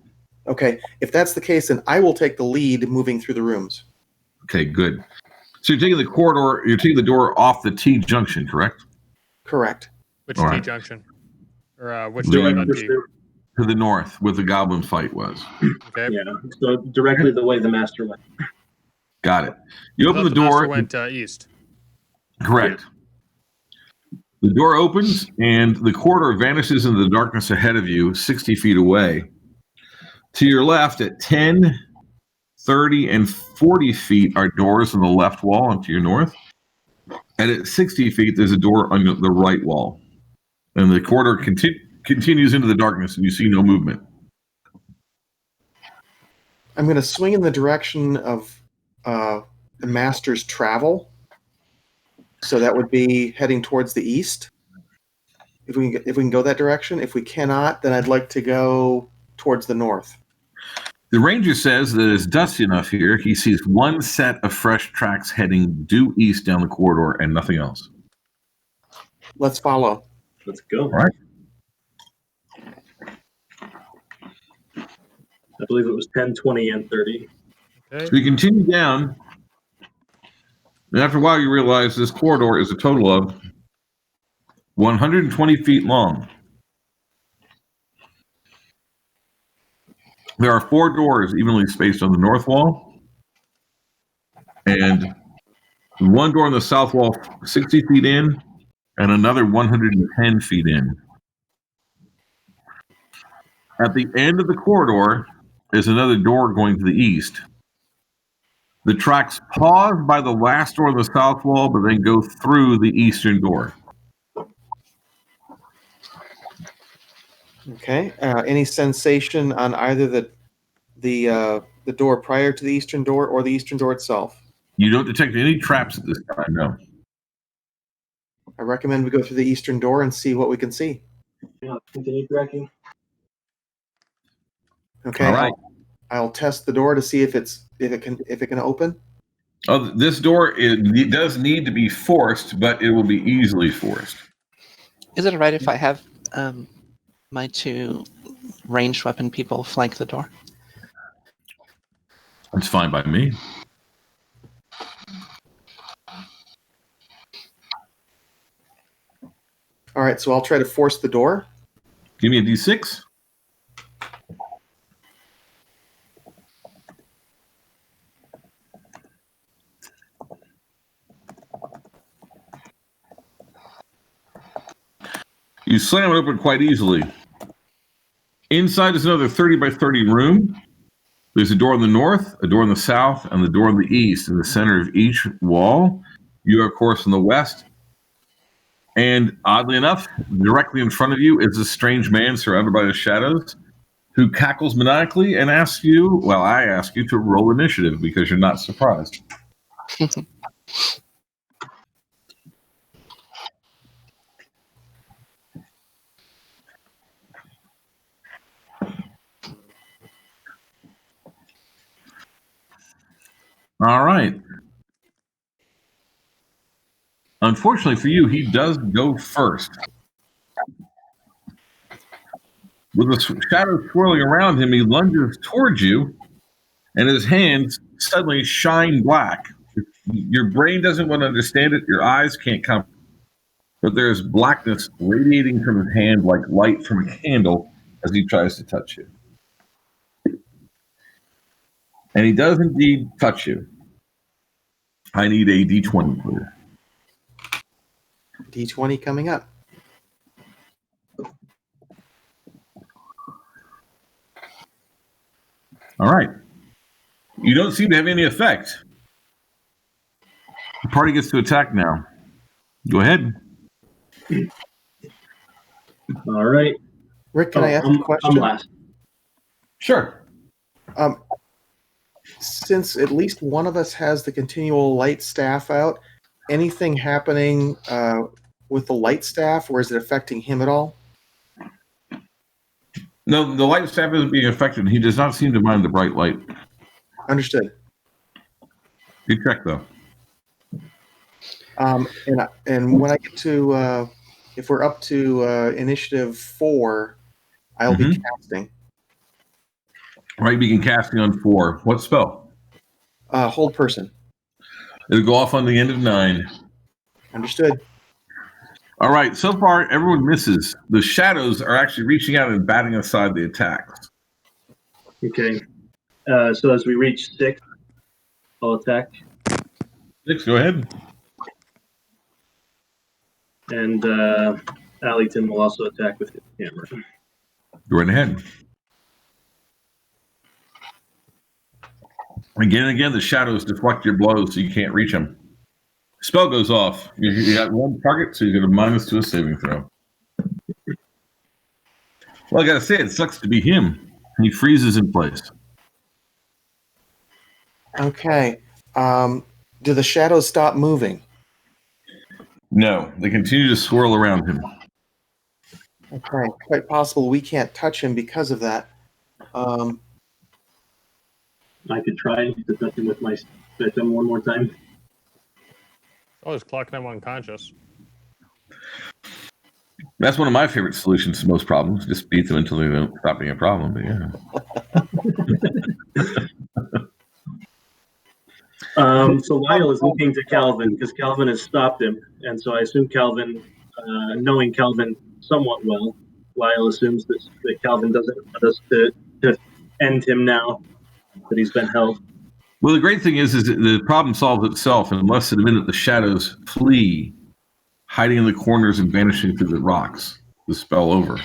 Speaker 4: Okay, if that's the case, then I will take the lead moving through the rooms.
Speaker 3: Okay, good. So you're taking the corridor. You're taking the door off the T junction, correct?
Speaker 4: Correct.
Speaker 5: Which
Speaker 3: All
Speaker 5: T
Speaker 3: right.
Speaker 5: junction? Or which
Speaker 3: The-
Speaker 5: T on T?
Speaker 3: To the north, where the goblin fight was.
Speaker 5: Okay.
Speaker 1: Yeah. So directly the way the master went.
Speaker 3: Got it. You
Speaker 5: I
Speaker 3: open
Speaker 5: thought
Speaker 3: the door.
Speaker 5: master went east.
Speaker 3: Correct. The door opens, and the corridor vanishes into the darkness ahead of you, 60 feet away. To your left, at 10, 30, and 40 feet are doors on the left wall and to your north. And at 60 feet, there's a door on the right wall. And the corridor continues into the darkness, and you see no movement.
Speaker 4: I'm going to swing in the direction of the master's travel. So that would be heading towards the east. If we can go that direction. If we cannot, then I'd like to go towards the north.
Speaker 3: The ranger says that it's dusty enough here. He sees one set of fresh tracks heading due east down the corridor and nothing else.
Speaker 4: Let's follow.
Speaker 1: Let's go.
Speaker 3: All right.
Speaker 1: I believe it was 10, 20, and 30.
Speaker 5: Okay.
Speaker 3: So you continue down, and after a while you realize this corridor is a total of 120 feet long. There are 4 doors evenly spaced on the north wall, and one door on the south wall 60 feet in, and another 110 feet in. At the end of the corridor is another door going to the east. The tracks pause by the last door on the south wall, but then go through the eastern door.
Speaker 4: Okay. Any sensation on either the door prior to the eastern door or the eastern door itself?
Speaker 3: You don't detect any traps at this time, no.
Speaker 4: I recommend we go through the eastern door and see what we can see.
Speaker 1: Yeah, continue tracking.
Speaker 4: Okay.
Speaker 3: All right.
Speaker 4: I'll test the door to see if it can open.
Speaker 3: Oh, this door it does need to be forced, but it will be easily forced.
Speaker 2: Is it alright if I have my 2 ranged weapon people flank the door?
Speaker 3: That's fine by me.
Speaker 4: All right. So I'll try to force the door.
Speaker 3: Give me a D6. You slam it open quite easily. Inside is another 30 by 30 room. There's a door on the north, a door on the south, and the door on the east. In the center of each wall, you are, of course, on the west. And oddly enough, directly in front of you is a strange man surrounded by the shadows who cackles maniacally and asks you, well, I ask you to roll initiative because you're not surprised. All right. Unfortunately for you, he does go first. With the shadow swirling around him, he lunges towards you, and his hands suddenly shine black. Your brain doesn't want to understand it. Your eyes can't comprehend. But there's blackness radiating from his hand like light from a candle as he tries to touch you. And he does indeed touch you. I need a D20, please.
Speaker 4: D20 coming up.
Speaker 3: All right. You don't seem to have any effect. The party gets to attack now. Go ahead.
Speaker 1: All right.
Speaker 4: Rick, can I ask a question?
Speaker 1: I'm last.
Speaker 3: Sure.
Speaker 4: Since at least one of us has the continual light staff out, anything happening with the light staff, or is it affecting him at all?
Speaker 3: No, the light staff isn't being affected. He does not seem to mind the bright light.
Speaker 4: Understood.
Speaker 3: Good check, though.
Speaker 4: And when I get to, if we're up to initiative 4, I'll be casting.
Speaker 3: Right, begin casting on 4. What spell?
Speaker 4: Hold person.
Speaker 3: It'll go off on the end of 9.
Speaker 4: Understood.
Speaker 3: All right, so far everyone misses. The shadows are actually reaching out and batting aside the attacks.
Speaker 1: Okay. So as we reach 6, I'll attack.
Speaker 3: 6, go ahead.
Speaker 1: And Allington will also attack with his hammer.
Speaker 3: Go right ahead. Again and again, the shadows deflect your blows so you can't reach them. Spell goes off. You got one target, so you get a -2 a saving throw. Well, I gotta say, it sucks to be him. He freezes in place.
Speaker 4: Okay. Do the shadows stop moving?
Speaker 3: No, they continue to swirl around him.
Speaker 4: Okay. Quite possible we can't touch him because of that.
Speaker 1: I could try to touch him with my spectrum one more time.
Speaker 5: Oh, it's clocking him unconscious.
Speaker 3: That's one of my favorite solutions to most problems. Just beat them until they don't stop being a problem. But yeah.
Speaker 1: So Lyle is looking to Calvin because Calvin has stopped him, and so I assume Calvin, knowing Calvin somewhat well, Lyle assumes that Calvin doesn't want us to end him now that he's been held.
Speaker 3: Well, the great thing is that the problem solves itself in less than a minute. The shadows flee, hiding in the corners and vanishing through the rocks. The spell over.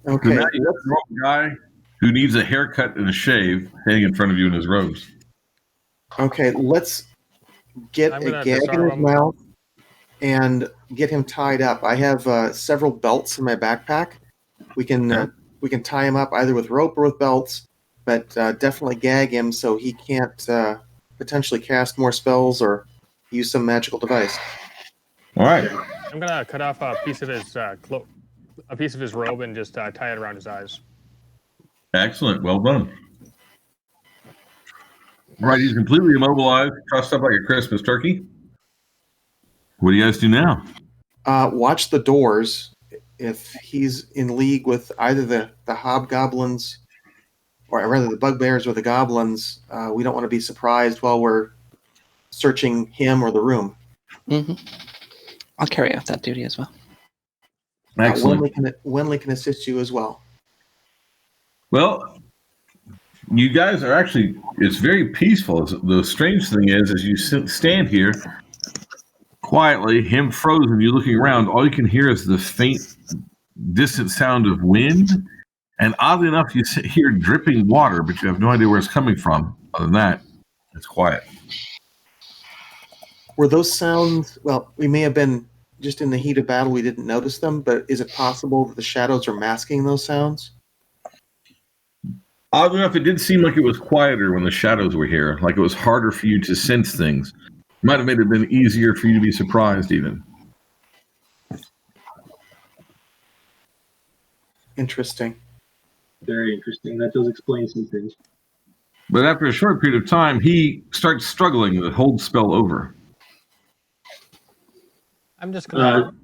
Speaker 4: Okay.
Speaker 3: So now you got the wrong guy who needs a haircut and a shave standing in front of you in his robes.
Speaker 4: Okay, let's get
Speaker 5: I'm
Speaker 4: a
Speaker 5: gonna
Speaker 4: gag in
Speaker 5: disarm
Speaker 4: his
Speaker 5: him.
Speaker 4: mouth and get him tied up. I have several belts in my backpack. We can tie him up either with rope or with belts, but definitely gag him so he can't potentially cast more spells or use some magical device.
Speaker 3: All right.
Speaker 5: I'm gonna cut off a piece of his cloak, a piece of his robe, and just tie it around his eyes.
Speaker 3: Excellent. Well done. All right, he's completely immobilized, trussed up like a Christmas turkey. What do you guys do now?
Speaker 4: Watch the doors. If he's in league with either the hobgoblins, or rather the bugbears or the goblins, we don't want to be surprised while we're searching him or the room.
Speaker 2: Mm-hmm. I'll carry out that duty as well.
Speaker 3: Excellent.
Speaker 4: Wenley can assist you as well.
Speaker 3: Well, you guys are actually, it's very peaceful. The strange thing is, as you stand here quietly, him frozen, you looking around, all you can hear is the faint, distant sound of wind. And oddly enough, you hear dripping water, but you have no idea where it's coming from. Other than that, it's quiet.
Speaker 4: Were those sounds, well, we may have been just in the heat of battle, we didn't notice them, but is it possible that the shadows are masking those sounds?
Speaker 3: Oddly enough, it did seem like it was quieter when the shadows were here, like it was harder for you to sense things. Might have made it been easier for you to be surprised, even.
Speaker 4: Interesting.
Speaker 1: Very interesting. That does explain some things.
Speaker 3: But after a short period of time, he starts struggling to hold the spell over.
Speaker 5: I'm just gonna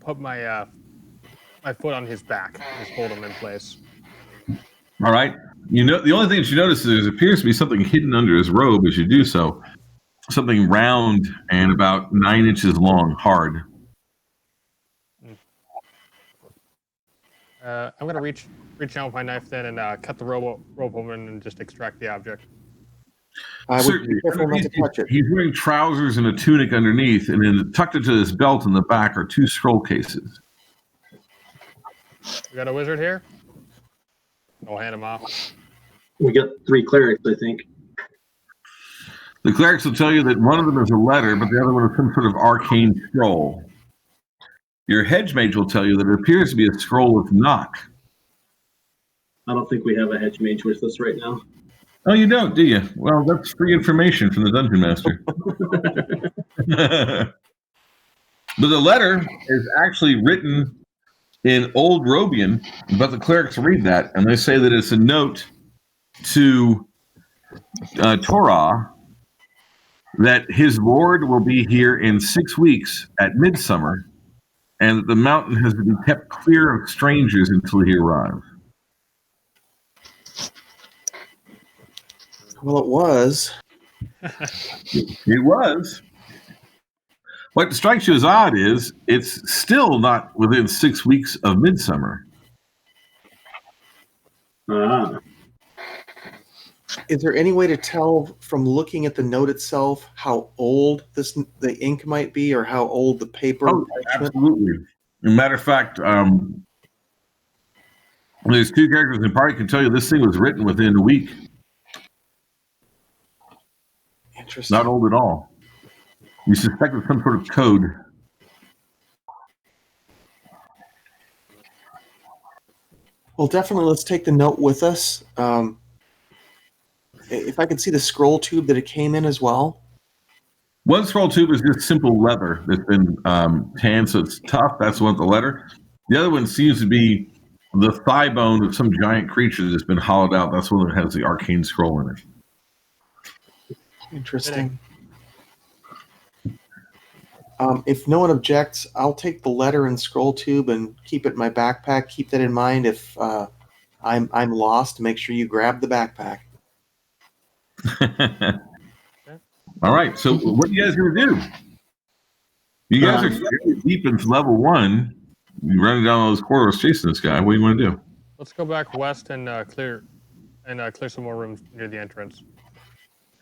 Speaker 5: put my my foot on his back, just hold him in place.
Speaker 3: All right. You know, the only thing that you notice is there appears to be something hidden under his robe as you do so. Something round and about 9 inches long, hard.
Speaker 5: I'm gonna reach out with my knife then and cut the rope open and just extract the object.
Speaker 4: I
Speaker 3: Sir,
Speaker 4: would be careful not to touch it.
Speaker 3: He's wearing trousers and a tunic underneath, and then tucked into his belt in the back are 2 scroll cases.
Speaker 5: We got a wizard here. I'll hand him off.
Speaker 1: We got 3 clerics, I think.
Speaker 3: The clerics will tell you that one of them is a letter, but the other one is some sort of arcane scroll. Your hedge mage will tell you that it appears to be a scroll with knock.
Speaker 1: I don't think we have a hedge mage with us right now.
Speaker 3: Oh, you don't, do you? Well, that's free information from the dungeon master. But the letter is actually written in Old Robian, but the clerics read that, and they say that it's a note to Torah that his lord will be here in 6 weeks at midsummer, and that the mountain has to be kept clear of strangers until he arrives.
Speaker 4: Well, it was.
Speaker 3: It was. What strikes you as odd is it's still not within 6 weeks of midsummer.
Speaker 1: Ah.
Speaker 4: Is there any way to tell from looking at the note itself how old the ink might be, or how old the paper?
Speaker 3: Oh, absolutely. As a matter of fact, there's 2 characters in the party can tell you this thing was written within a week. It's not old at all. You suspect it's some sort of code.
Speaker 4: Well, definitely let's take the note with us. If I could see the scroll tube that it came in as well.
Speaker 3: One scroll tube is just simple leather that's been tanned, so it's tough. That's one with the letter. The other one seems to be the thigh bone of some giant creature that's been hollowed out. That's one that has the arcane scroll in it.
Speaker 4: Interesting. If no one objects, I'll take the letter and scroll tube and keep it in my backpack. Keep that in mind. If I'm lost, make sure you grab the backpack.
Speaker 3: All right. So what are you guys going to do? You guys are fairly deep into level 1. You're running down all those corridors chasing this guy. What do you want to do?
Speaker 5: Let's go back west and clear some more rooms near the entrance.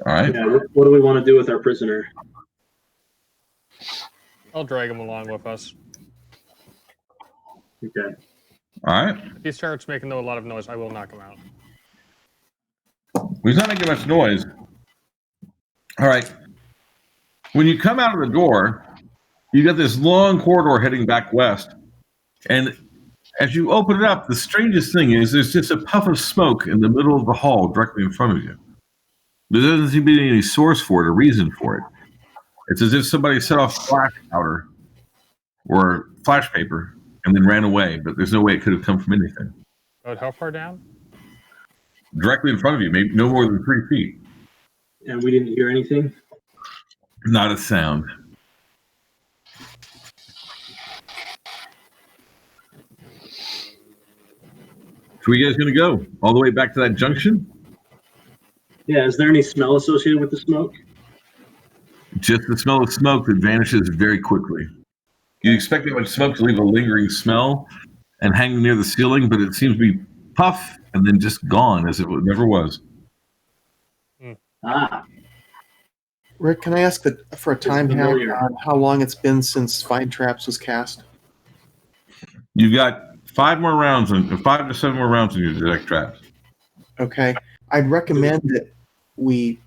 Speaker 3: All right.
Speaker 1: Yeah, what do we want to do with our prisoner?
Speaker 5: I'll drag him along with us.
Speaker 1: Okay.
Speaker 3: All right.
Speaker 5: If he starts making a lot of noise, I will knock him out.
Speaker 3: Well, he's not making much noise. All right. When you come out of the door, you got this long corridor heading back west. And as you open it up, the strangest thing is there's just a puff of smoke in the middle of the hall directly in front of you. There doesn't seem to be any source for it or reason for it. It's as if somebody set off flash powder or flash paper and then ran away, but there's no way it could have come from anything.
Speaker 5: About how far down?
Speaker 3: Directly in front of you, maybe no more than 3 feet.
Speaker 1: And we didn't hear anything?
Speaker 3: Not a sound. So are you guys going to go all the way back to that junction?
Speaker 1: Yeah, is there any smell associated with the smoke?
Speaker 3: Just the smell of smoke that vanishes very quickly. You expect that much smoke to leave a lingering smell and hang near the ceiling, but it seems to be puff and then just gone as if it never was.
Speaker 4: Rick, can I ask for a time hack
Speaker 1: familiar.
Speaker 4: on how long it's been since Find Traps was cast?
Speaker 3: You've got 5 to 7 more rounds in your detect traps.
Speaker 4: Okay. I'd recommend that we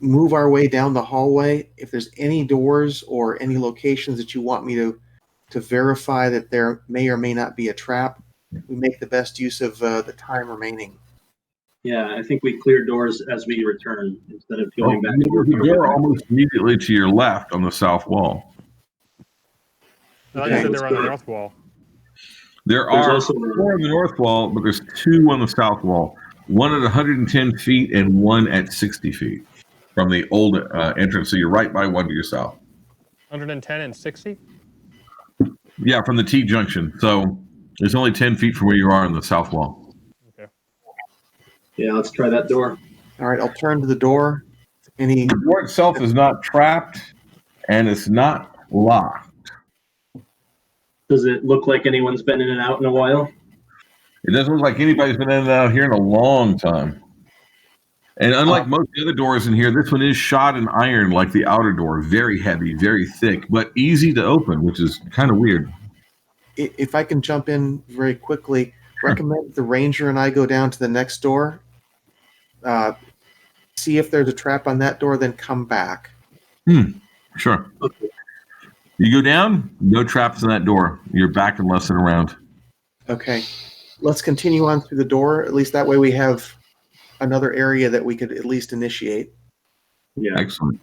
Speaker 4: move our way down the hallway. If there's any doors or any locations that you want me to verify that there may or may not be a trap, we make the best use of the time remaining.
Speaker 1: Yeah, I think we clear doors as we return instead of going back.
Speaker 3: There's a door almost immediately to your left on the south wall.
Speaker 5: I thought you said they were on the north wall.
Speaker 3: There
Speaker 1: There's
Speaker 3: are
Speaker 1: also
Speaker 3: 4 on the north wall, but there's 2 on the south wall. One at 110 feet and one at 60 feet from the old entrance. So you're right by one to your south.
Speaker 5: 110 and 60?
Speaker 3: Yeah, from the T junction. So there's only 10 feet from where you are on the south wall.
Speaker 5: Okay.
Speaker 1: Yeah, let's try that door.
Speaker 4: All right, I'll turn to the door. Any
Speaker 3: The door itself is not trapped and it's not locked.
Speaker 1: Does it look like anyone's been in and out in a while?
Speaker 3: It doesn't look like anybody's been in and out here in a long time. And unlike most of the other doors in here, this one is shot in iron like the outer door. Very heavy, very thick, but easy to open, which is kind of weird.
Speaker 4: if I can jump in very quickly, recommend the ranger and I go down to the next door, see if there's a trap on that door, then come back.
Speaker 3: Sure.
Speaker 1: Okay.
Speaker 3: You go down, no traps in that door. You're back in less than a round.
Speaker 4: Okay. Let's continue on through the door. At least that way we have another area that we could at least initiate.
Speaker 1: Yeah.
Speaker 3: Excellent.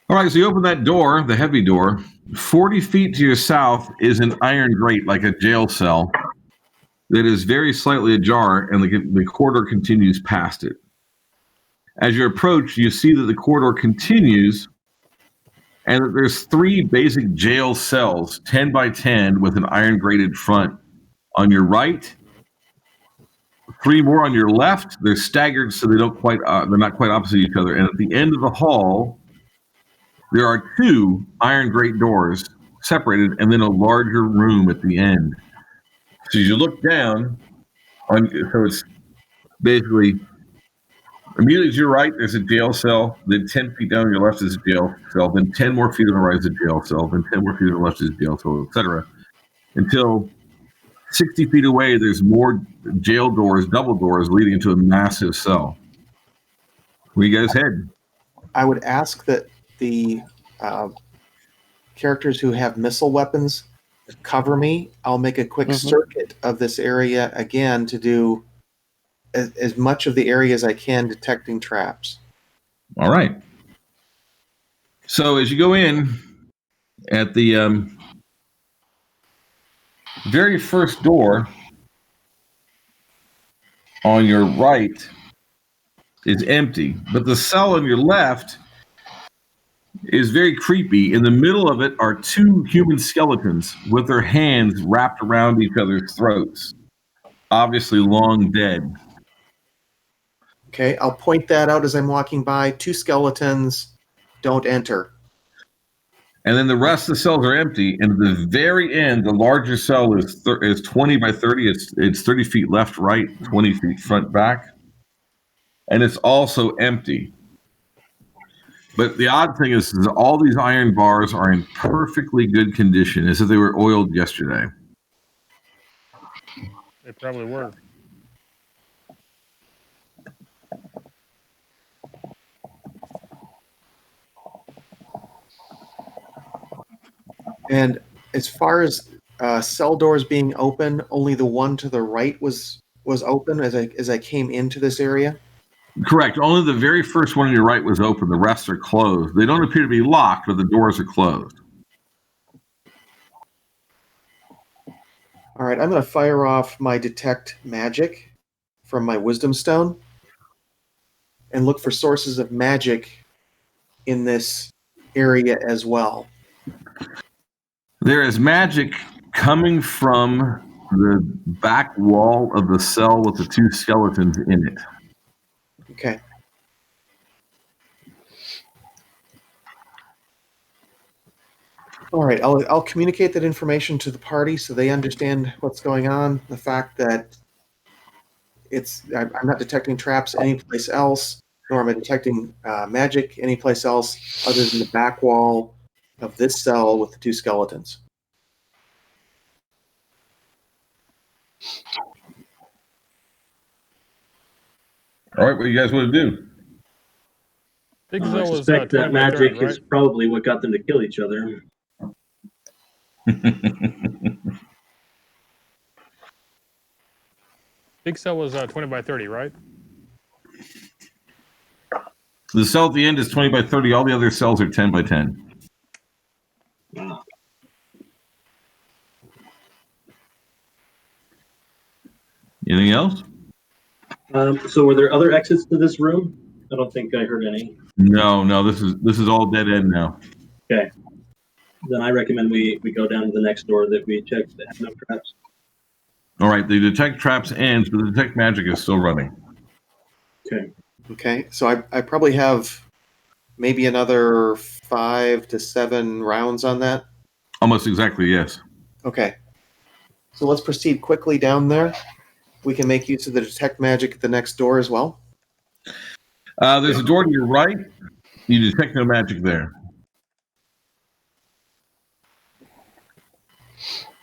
Speaker 3: All right, so you open that door, the heavy door. 40 feet to your south is an iron grate, like a jail cell, that is very slightly ajar, and the corridor continues past it. As you approach, you see that the corridor continues, and that there's 3 basic jail cells, 10 by 10, with an iron grated front. On your right, 3 more on your left. They're staggered, so they're not quite opposite each other. And at the end of the hall, there are 2 iron grate doors separated, and then a larger room at the end. So as you look down, so it's basically immediately to your right, there's a jail cell. Then 10 feet down on your left is a jail cell. Then 10 more feet on the right is a jail cell. Then 10 more feet on the left is a jail cell, etc. Until 60 feet away, there's more jail doors, double doors, leading into a massive cell. Where you guys head?
Speaker 4: I would ask that the characters who have missile weapons cover me. I'll make a quick circuit of this area again to do as much of the area as I can detecting traps.
Speaker 3: All right. So as you go in at the very first door on your right is empty, but the cell on your left is very creepy. In the middle of it are two human skeletons with their hands wrapped around each other's throats, obviously long dead.
Speaker 4: Okay, I'll point that out as I'm walking by. 2 skeletons, don't enter.
Speaker 3: And then the rest of the cells are empty. And at the very end, the larger cell is 20 by 30. It's 30 feet left, right, 20 feet front, back. And it's also empty. But the odd thing is all these iron bars are in perfectly good condition, as if they were oiled yesterday.
Speaker 5: They probably were.
Speaker 4: And as far as cell doors being open, only the one to the right was open as I came into this area.
Speaker 3: Correct. Only the very first one on your right was open. The rest are closed. They don't appear to be locked, but the doors are closed.
Speaker 4: All right, I'm going to fire off my detect magic from my wisdom stone and look for sources of magic in this area as well.
Speaker 3: There is magic coming from the back wall of the cell with the 2 skeletons in it.
Speaker 4: Okay. All right, I'll communicate that information to the party so they understand what's going on. The fact that I'm not detecting traps anyplace else, nor am I detecting magic anyplace else other than the back wall of this cell with the 2 skeletons.
Speaker 3: All right, what do you guys want to do?
Speaker 5: Big
Speaker 1: I
Speaker 5: Cell was
Speaker 1: suspect
Speaker 5: 20
Speaker 1: that
Speaker 5: by 30,
Speaker 1: magic
Speaker 5: right?
Speaker 1: is probably what got them to kill each other.
Speaker 5: Big Cell was 20 by 30, right?
Speaker 3: The cell at the end is 20 by 30. All the other cells are 10 by 10.
Speaker 1: Wow.
Speaker 3: Anything else?
Speaker 1: So were there other exits to this room? I don't think I heard any.
Speaker 3: No. This is all dead end now.
Speaker 1: Okay. Then I recommend we go down to the next door that we checked that have no traps.
Speaker 3: All right, the detect traps ends, but the detect magic is still running.
Speaker 1: Okay.
Speaker 4: Okay, so I probably have maybe another 5 to 7 rounds on that.
Speaker 3: Almost exactly, yes.
Speaker 4: Okay. So let's proceed quickly down there. We can make use of the detect magic at the next door as well.
Speaker 3: There's a door to your right. You detect no magic there.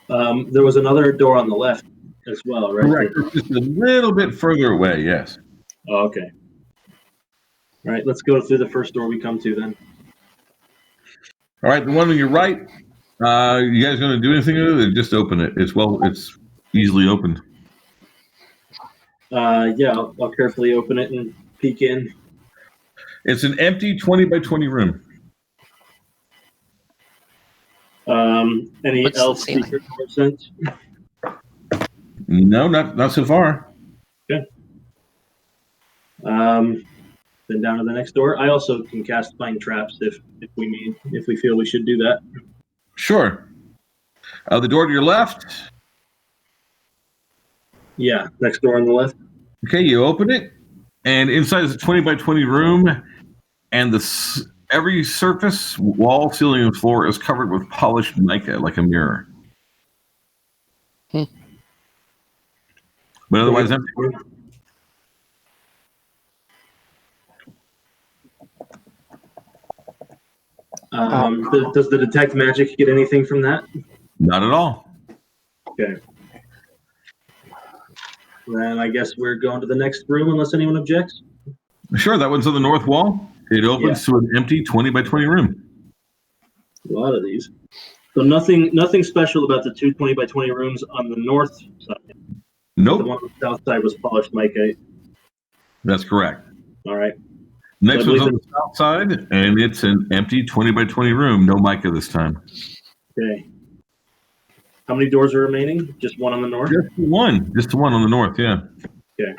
Speaker 1: There was another door on the left as well, right?
Speaker 3: Correct. It's just a little bit further away, yes.
Speaker 1: Oh, okay. All right, let's go through the first door we come to then.
Speaker 3: All right, the one on your right. You guys going to do anything with it? Or just open it. It's easily opened.
Speaker 1: Yeah, I'll carefully open it and peek in.
Speaker 3: It's an empty 20 by 20 room.
Speaker 1: Any
Speaker 2: What's the
Speaker 1: elf
Speaker 2: ceiling?
Speaker 1: secret door sense?
Speaker 3: No, not so far.
Speaker 1: Okay. Then down to the next door. I also can cast find traps if we feel we should do that.
Speaker 3: Sure. The door to your left.
Speaker 1: Yeah, next door on the left.
Speaker 3: Okay, you open it, and inside is a 20 by 20 room, and every surface, wall, ceiling, and floor is covered with polished mica, like a mirror.
Speaker 2: Hmm.
Speaker 3: But otherwise empty.
Speaker 1: Does the detect magic get anything from that?
Speaker 3: Not at all.
Speaker 1: Okay. Then I guess we're going to the next room unless anyone objects.
Speaker 3: Sure, that one's on the north wall. It opens to an empty 20 by 20 room.
Speaker 1: A lot of these. So nothing special about the 2 20 by 20 rooms on the north side.
Speaker 3: Nope.
Speaker 1: The one on the south side was polished mica.
Speaker 3: That's correct.
Speaker 1: All right.
Speaker 3: Next one's on the south side, and it's an empty 20 by 20 room. No mica this time.
Speaker 1: Okay. How many doors are remaining? Just one on the north?
Speaker 3: Just one. Just the one on the north, yeah.
Speaker 1: Okay.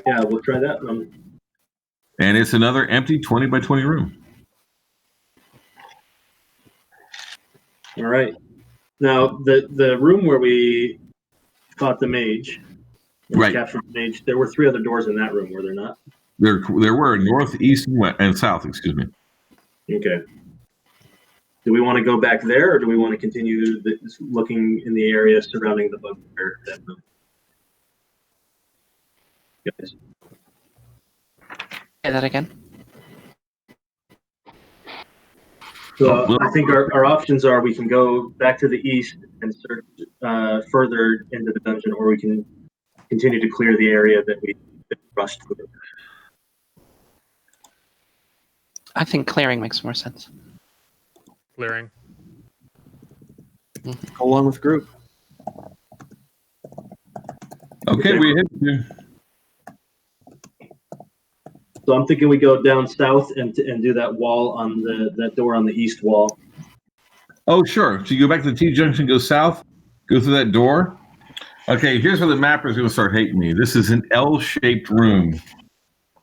Speaker 1: Yeah, we'll try that one.
Speaker 3: And it's another empty 20 by 20 room.
Speaker 1: All right. Now, the room where we fought the mage,
Speaker 3: Right.
Speaker 1: captured the mage, there were 3 other doors in that room, were there not?
Speaker 3: There were north, east, and west, and south, excuse me.
Speaker 1: Okay. Do we want to go back there, or do we want to continue looking in the area surrounding the bugbear? Guys.
Speaker 2: Say that again.
Speaker 1: So I think our options are we can go back to the east and search further into the dungeon, or we can continue to clear the area that we rushed through.
Speaker 2: I think clearing makes more sense.
Speaker 5: Clearing.
Speaker 4: Go along with group.
Speaker 3: Okay, we hit you.
Speaker 1: So I'm thinking we go down south and do that wall on that door on the east wall.
Speaker 3: Oh, sure. So you go back to the T-junction, go south, go through that door. Okay, here's where the mapper's going to start hating me. This is an L-shaped room.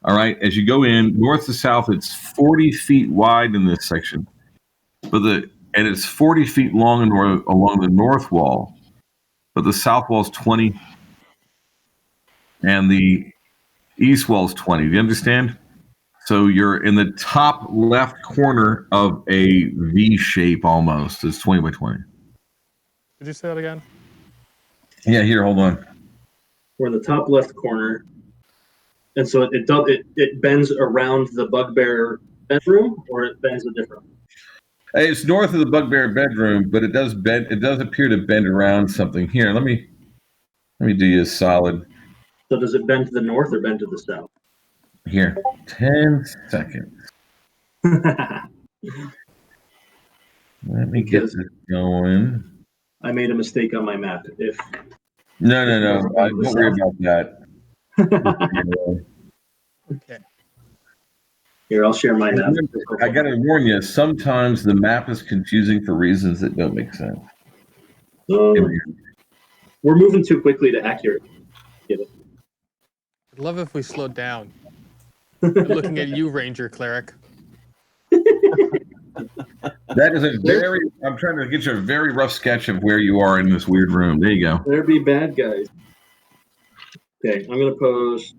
Speaker 3: All right, as you go in, north to south, it's 40 feet wide in this section. And it's 40 feet long along the north wall. But the south wall is 20. And the east wall is 20. Do you understand? So you're in the top left corner of a V shape almost. It's 20 by 20.
Speaker 5: Did you say that again?
Speaker 3: Yeah, here, hold on.
Speaker 1: We're in the top left corner. And so it bends around the bugbear bedroom, or it bends a different.
Speaker 3: It's north of the bugbear bedroom, but it does bend. It does appear to bend around something. Here, let me do you a solid.
Speaker 1: So does it bend to the north or bend to the south?
Speaker 3: Here, 10 seconds. Let me get this going.
Speaker 1: I made a mistake on my map.
Speaker 3: No. Don't worry about that.
Speaker 5: Okay.
Speaker 1: Here, I'll share my map.
Speaker 3: I got to warn you, sometimes the map is confusing for reasons that don't make sense.
Speaker 1: We're moving too quickly to accurate. Get it?
Speaker 5: I'd love if we slowed down. Looking at you, Ranger Cleric.
Speaker 3: That is I'm trying to get you a very rough sketch of where you are in this weird room. There you go.
Speaker 1: There be bad guys. Okay, I'm going to post.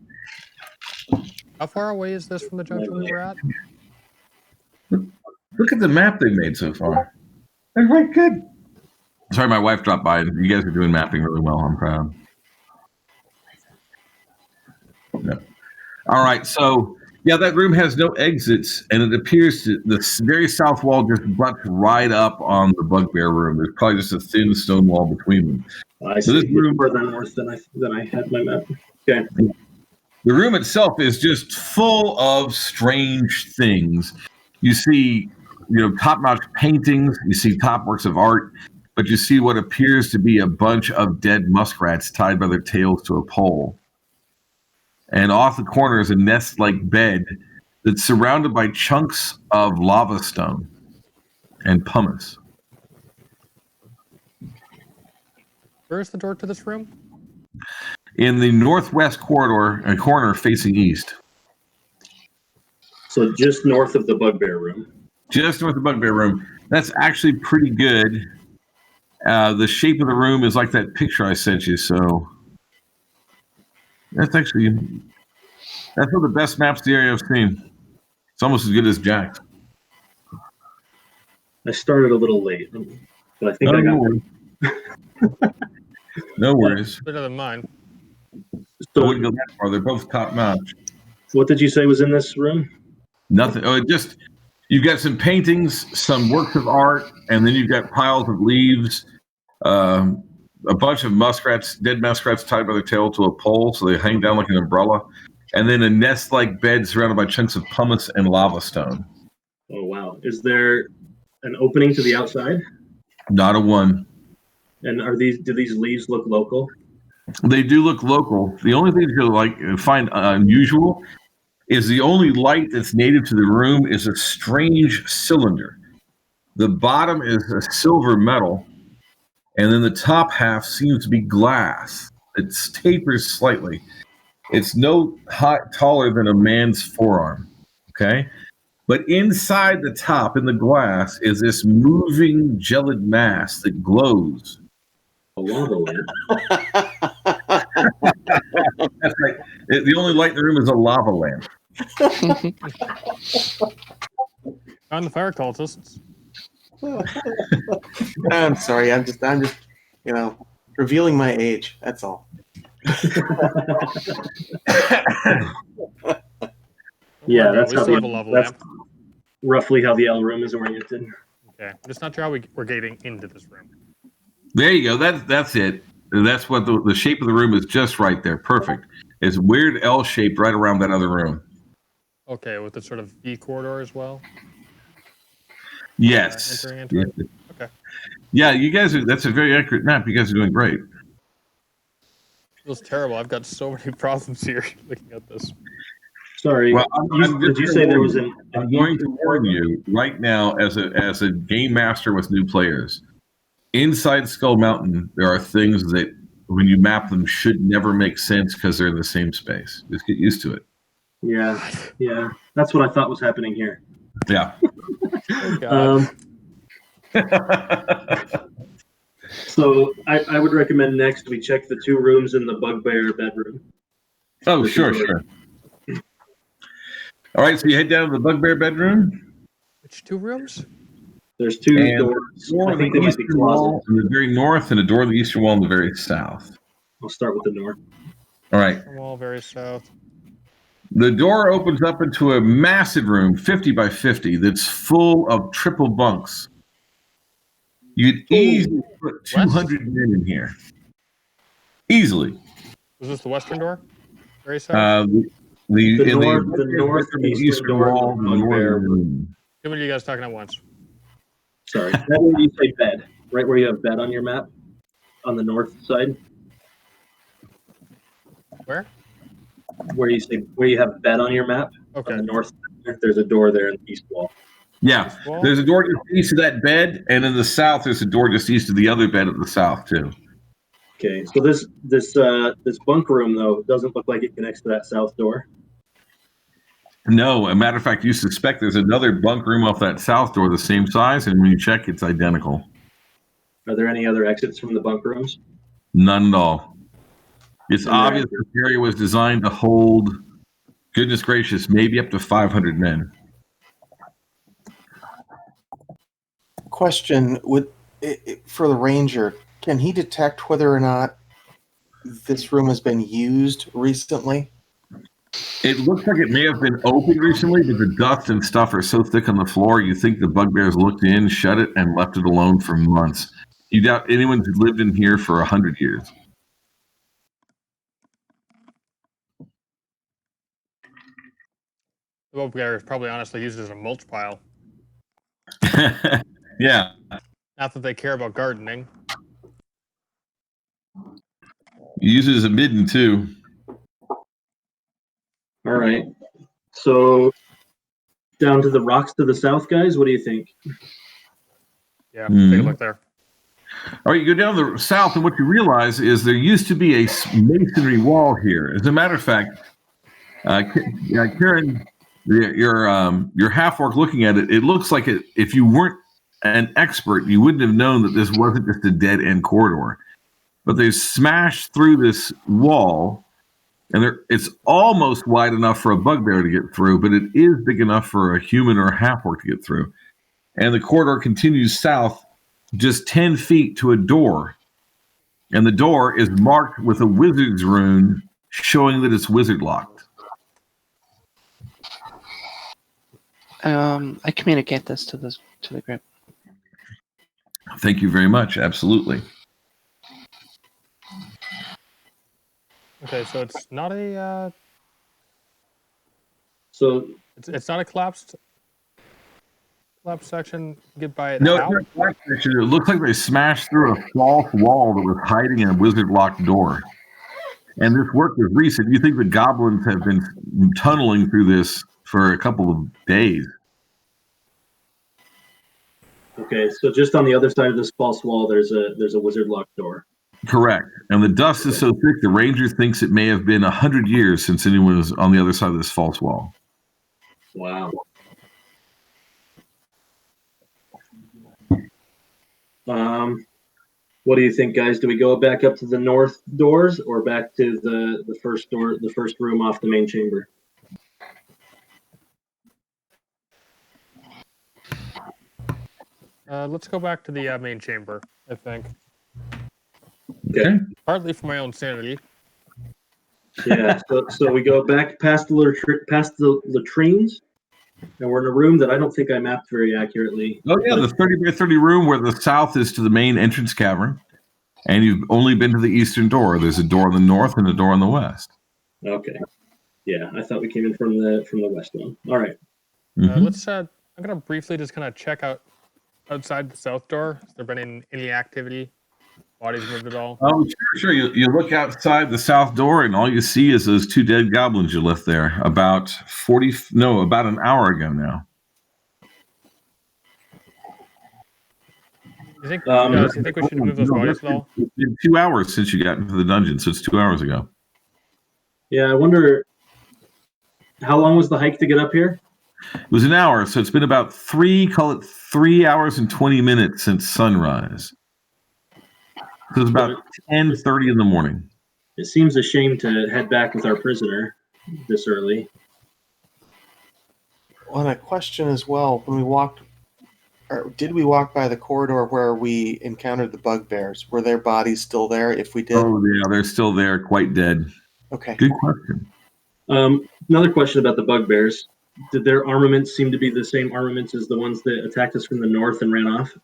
Speaker 5: How far away is this from the junction we were at?
Speaker 3: Look at the map they made so far. They're quite good. Sorry, my wife dropped by. You guys are doing mapping really well. I'm proud. No. All right, so yeah, that room has no exits, and it appears the very south wall just butts right up on the bugbear room. There's probably just a thin stone wall between them.
Speaker 1: I see. This room further north than I had my map. Okay.
Speaker 3: The room itself is just full of strange things. You see, top-notch paintings. You see top works of art, but you see what appears to be a bunch of dead muskrats tied by their tails to a pole. And off the corner is a nest-like bed that's surrounded by chunks of lava stone and pumice.
Speaker 5: Where is the door to this room?
Speaker 3: In the northwest corridor, a corner facing east.
Speaker 1: So just north of the bugbear room.
Speaker 3: Just north of the bugbear room. That's actually pretty good. The shape of the room is like that picture I sent you, so that's one of the best maps of the area I've seen. It's almost as good as Jack's.
Speaker 1: I started a little late, but I think I got
Speaker 3: No worries.
Speaker 5: Better than mine.
Speaker 3: So I wouldn't go that far. They're both top notch.
Speaker 1: What did you say was in this room?
Speaker 3: Nothing. You've got some paintings, some works of art, and then you've got piles of leaves, a bunch of muskrats, dead muskrats tied by their tail to a pole, so they hang down like an umbrella. and then a nest-like bed surrounded by chunks of pumice and lava stone.
Speaker 1: Oh wow! Is there an opening to the outside?
Speaker 3: Not a one.
Speaker 1: And do these leaves look local?
Speaker 3: They do look local. The only thing you'll find unusual is the only light that's native to the room is a strange cylinder. The bottom is a silver metal, and then the top half seems to be glass. It tapers slightly. It's no taller than a man's forearm, okay? But inside the top, in the glass, is this moving gelid mass that glows.
Speaker 1: A lava lamp.
Speaker 3: That's right. The only light in the room is a lava lamp.
Speaker 5: On the fire cultists.
Speaker 4: I'm sorry. I'm just, revealing my age. That's all.
Speaker 1: Yeah, that's
Speaker 5: we
Speaker 1: how
Speaker 5: still have a lava
Speaker 1: that's
Speaker 5: lamp.
Speaker 1: roughly how the L room is oriented.
Speaker 5: Okay, I'm just not sure how we're getting into this room.
Speaker 3: There you go. That's it. That's what the shape of the room is, just right there. Perfect. It's weird L shaped right around that other room.
Speaker 5: Okay, with the sort of V corridor as well.
Speaker 3: Yes.
Speaker 5: Entering.
Speaker 3: Yes.
Speaker 5: Okay.
Speaker 3: Yeah, you guys that's a very accurate map. You guys are doing great.
Speaker 5: Feels terrible. I've got so many problems here looking at this.
Speaker 1: Sorry.
Speaker 3: Well,
Speaker 1: Did you say there was an
Speaker 3: I'm going to warn you right now, as a game master with new players. Inside Skull Mountain, there are things that, when you map them, should never make sense because they're in the same space. Just get used to it.
Speaker 1: Yeah. That's what I thought was happening here.
Speaker 3: Yeah.
Speaker 5: Oh, God.
Speaker 1: So I would recommend next we check the 2 rooms in the Bugbear bedroom.
Speaker 3: Oh, sure. All right, so you head down to the Bugbear bedroom.
Speaker 5: Which 2 rooms?
Speaker 1: There's 2
Speaker 3: And
Speaker 1: doors.
Speaker 3: door
Speaker 1: I
Speaker 3: on
Speaker 1: think
Speaker 3: the
Speaker 1: they might be
Speaker 3: eastern wall
Speaker 1: closets.
Speaker 3: in the very north, and a door on the eastern wall in the very south.
Speaker 1: I'll start with the north.
Speaker 3: All right.
Speaker 5: Wall very south.
Speaker 3: The door opens up into a massive room, 50 by 50, that's full of triple bunks. You'd easily put 200 men in here. Easily.
Speaker 5: Was this the western door? Very south?
Speaker 1: The northeastern door
Speaker 3: wall,
Speaker 1: of
Speaker 3: the
Speaker 1: the Bugbear.
Speaker 3: northern room.
Speaker 5: Too many of you guys talking at once.
Speaker 1: Sorry. That where you say bed, right where you have bed on your map, on the north side.
Speaker 5: Where?
Speaker 1: Where you have bed on your map.
Speaker 5: Okay.
Speaker 1: On the north, there's a door there in the east wall.
Speaker 3: Yeah,
Speaker 5: Wall?
Speaker 3: there's a door just east of that bed, and in the south, there's a door just east of the other bed at the south, too.
Speaker 1: Okay, so this bunk room though doesn't look like it connects to that south door.
Speaker 3: No, a matter of fact, you suspect there's another bunk room off that south door the same size, and when you check, it's identical.
Speaker 1: Are there any other exits from the bunk rooms?
Speaker 3: None at all. It's
Speaker 1: And there-
Speaker 3: obvious this area was designed to hold, goodness gracious, maybe up to 500 men.
Speaker 4: Question: for the ranger, can he detect whether or not this room has been used recently?
Speaker 3: It looks like it may have been opened recently, but the dust and stuff are so thick on the floor, you think the bugbears looked in, shut it, and left it alone for months. You doubt anyone's lived in here for 100 years.
Speaker 5: The Bugbear is probably honestly used as a mulch pile.
Speaker 3: Yeah.
Speaker 5: Not that they care about gardening.
Speaker 3: You use it as a midden, too.
Speaker 1: All right. So down to the rocks to the south, guys. What do you think?
Speaker 5: Yeah, take a look there.
Speaker 3: All right, you go down the south, and what you realize is there used to be a masonry wall here. As a matter of fact, Karen, your half-orc looking at it, it looks like if you weren't an expert, you wouldn't have known that this wasn't just a dead-end corridor. But they smashed through this wall, and it's almost wide enough for a bugbear to get through, but it is big enough for a human or a half-orc to get through. And the corridor continues south just 10 feet to a door. And the door is marked with a wizard's rune showing that it's wizard locked.
Speaker 2: I communicate this to the group.
Speaker 3: Thank you very much. Absolutely.
Speaker 5: Okay, so it's not a
Speaker 1: So
Speaker 5: It's not a collapsed section. Get by
Speaker 3: No,
Speaker 5: the
Speaker 3: it's not a black section. It looks like they smashed through a false wall that was hiding in a wizard locked door. And this work was recent. You think the goblins have been tunneling through this for a couple of days?
Speaker 1: okay, so just on the other side of this false wall, there's a wizard locked door.
Speaker 3: Correct. And the dust is so thick, the ranger thinks it may have been 100 years since anyone was on the other side of this false wall.
Speaker 1: Wow. What do you think, guys? Do we go back up to the north doors or back to the first door, the first room off the main chamber?
Speaker 5: Let's go back to the main chamber, I think.
Speaker 3: Okay.
Speaker 5: Partly for my own sanity.
Speaker 1: Yeah. So we go back past the latrines, and we're in a room that I don't think I mapped very accurately.
Speaker 3: Oh, yeah, the 30 by 30 room where the south is to the main entrance cavern. And you've only been to the eastern door. There's a door on the north and a door on the west.
Speaker 1: Okay. Yeah, I thought we came in from the west one. All right.
Speaker 3: Mhm.
Speaker 5: Let's. I'm gonna briefly just kind of check outside the south door. Has there been any activity? Bodies moved at all?
Speaker 3: Oh, sure. You look outside the south door, and all you see is those two dead goblins you left there about an hour ago now.
Speaker 5: You think?
Speaker 1: Um,
Speaker 5: You think we should move those bodies at all?
Speaker 3: It's been 2 hours since you got into the dungeon, so it's 2 hours ago.
Speaker 1: Yeah, I wonder how long was the hike to get up here?
Speaker 3: It was an hour, so it's been about 3 hours and 20 minutes since sunrise. So it's about 10:30 in the morning.
Speaker 1: It seems a shame to head back with our prisoner this early.
Speaker 4: Well, and a question as well. When we walked, or did we walk by the corridor where we encountered the bugbears? Were their bodies still there? If we did,
Speaker 3: Oh, yeah, they're still there, quite dead.
Speaker 4: okay.
Speaker 3: Good question.
Speaker 1: Another question about the bugbears. Did their armaments seem to be the same armaments as the ones that attacked us from the north and ran off?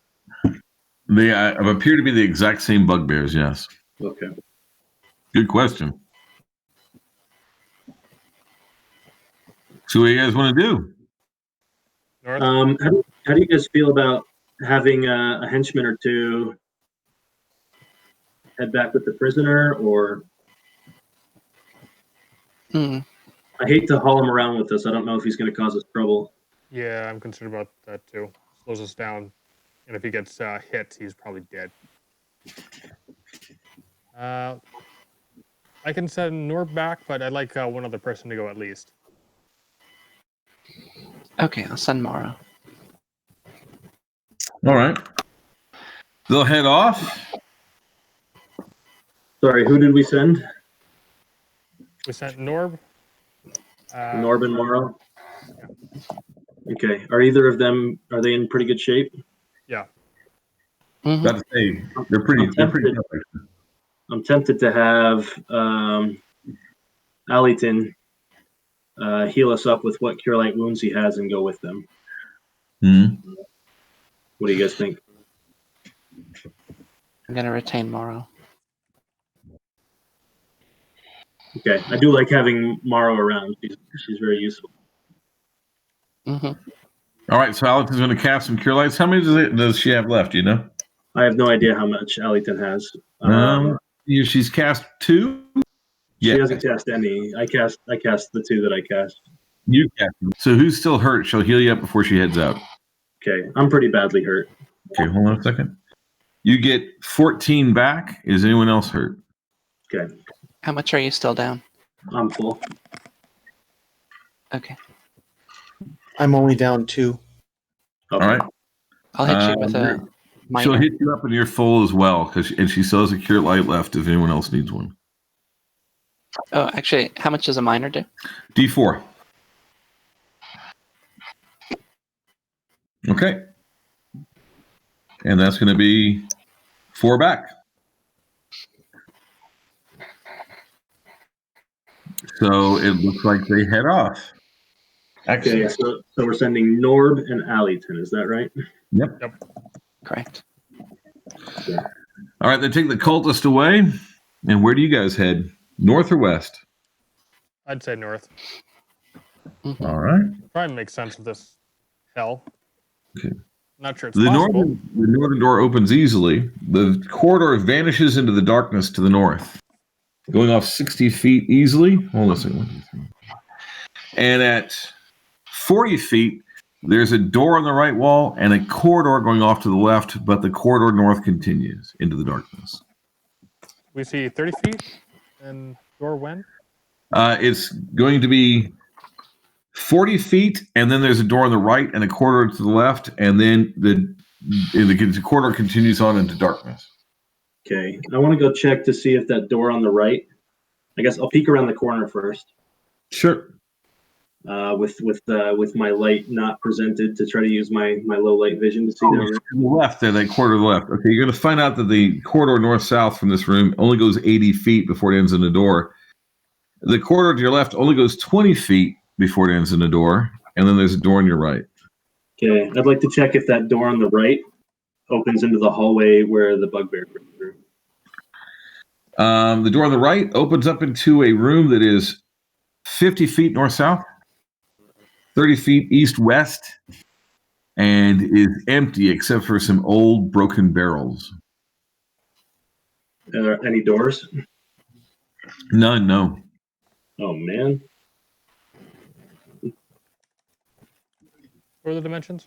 Speaker 3: They appear to be the exact same bugbears, yes.
Speaker 1: Okay.
Speaker 3: Good question. So what do you guys want to do?
Speaker 5: North.
Speaker 1: How do you guys feel about having a henchman or two head back with the prisoner, or
Speaker 2: Hmm.
Speaker 1: I hate to haul him around with us. I don't know if he's going to cause us trouble.
Speaker 5: Yeah, I'm concerned about that too. Slows us down, and if he gets hit, he's probably dead. I can send Norb back, but I'd like one other person to go at least.
Speaker 2: Okay, I'll send Mara.
Speaker 3: All right. They'll head off.
Speaker 1: Sorry, who did we send?
Speaker 5: We sent Norb.
Speaker 1: Norb and Morrow? Okay. Are either of them, are they in pretty good shape?
Speaker 5: Yeah.
Speaker 2: Mhm.
Speaker 3: About to say, they're pretty tough.
Speaker 1: I'm tempted to have Alleyton heal us up with what cure light wounds he has and go with them.
Speaker 3: Mm-hmm.
Speaker 1: What do you guys think?
Speaker 2: I'm gonna retain Mara.
Speaker 1: Okay. I do like having Morrow around. She's very useful.
Speaker 2: Hmm.
Speaker 3: All right, so Alex is going to cast some cure lights. How many does she have left? Do you know?
Speaker 1: I have no idea how much Alleyton has.
Speaker 3: She's cast 2.
Speaker 1: She
Speaker 3: Yeah,
Speaker 1: hasn't cast any. I cast the 2 that I cast.
Speaker 3: you cast them. So who's still hurt? She'll heal you up before she heads out.
Speaker 1: Okay. I'm pretty badly hurt.
Speaker 3: Okay, hold on a second. You get 14 back. Is anyone else hurt?
Speaker 1: Okay.
Speaker 2: How much are you still down?
Speaker 1: I'm full.
Speaker 2: Okay,
Speaker 4: I'm only down 2.
Speaker 1: Okay.
Speaker 3: All right.
Speaker 2: I'll hit you with
Speaker 3: She'll
Speaker 2: a minor.
Speaker 3: hit you up and you're full as well, and she still has a cure light left if anyone else needs one.
Speaker 2: Oh, actually, how much does a minor do?
Speaker 3: D4. Okay. And that's going to be 4 back. So it looks like they head off.
Speaker 1: Okay. So we're sending Norb and Alleyton. Is that right?
Speaker 3: Yep.
Speaker 2: Correct.
Speaker 3: All right, they take the cultist away. And where do you guys head? North or west?
Speaker 5: I'd say north.
Speaker 2: Mhm.
Speaker 3: All right.
Speaker 5: Try and make sense of this hell.
Speaker 3: Okay.
Speaker 5: Not sure it's
Speaker 3: The
Speaker 5: possible.
Speaker 3: northern door opens easily. The corridor vanishes into the darkness to the north, going off 60 feet easily. Hold on a second. And at 40 feet, there's a door on the right wall and a corridor going off to the left, but the corridor north continues into the darkness.
Speaker 5: We see 30 feet and door when?
Speaker 3: It's going to be 40 feet, and then there's a door on the right and a corridor to the left, and then the corridor continues on into darkness.
Speaker 1: Okay, I want to go check to see if that door on the right. I guess I'll peek around the corner first.
Speaker 3: Sure.
Speaker 1: With my light not presented to try to use my low light vision to see down there.
Speaker 3: To the left there, that corridor to the left. Okay, you're going to find out that the corridor north-south from this room only goes 80 feet before it ends in a door. The corridor to your left only goes 20 feet before it ends in a door, and then there's a door on your right.
Speaker 1: Okay, I'd like to check if that door on the right opens into the hallway where the bugbear came through.
Speaker 3: The door on the right opens up into a room that is 50 feet north-south, 30 feet east-west, and is empty except for some old broken barrels.
Speaker 1: Are there any doors?
Speaker 3: None, no.
Speaker 1: Oh man.
Speaker 5: What are the dimensions?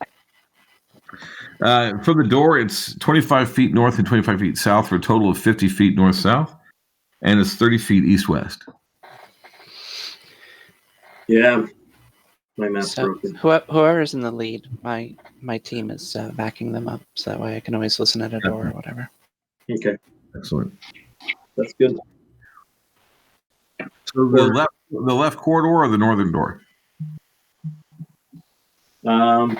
Speaker 3: From the door, it's 25 feet north and 25 feet south for a total of 50 feet north-south, and it's 30 feet east-west.
Speaker 1: Yeah. My map's
Speaker 2: So
Speaker 1: broken.
Speaker 2: whoever's in the lead, my team is backing them up, so that way I can always listen at a door or whatever.
Speaker 1: Okay,
Speaker 3: Excellent.
Speaker 1: that's good.
Speaker 3: So the left corridor or the northern door?
Speaker 1: What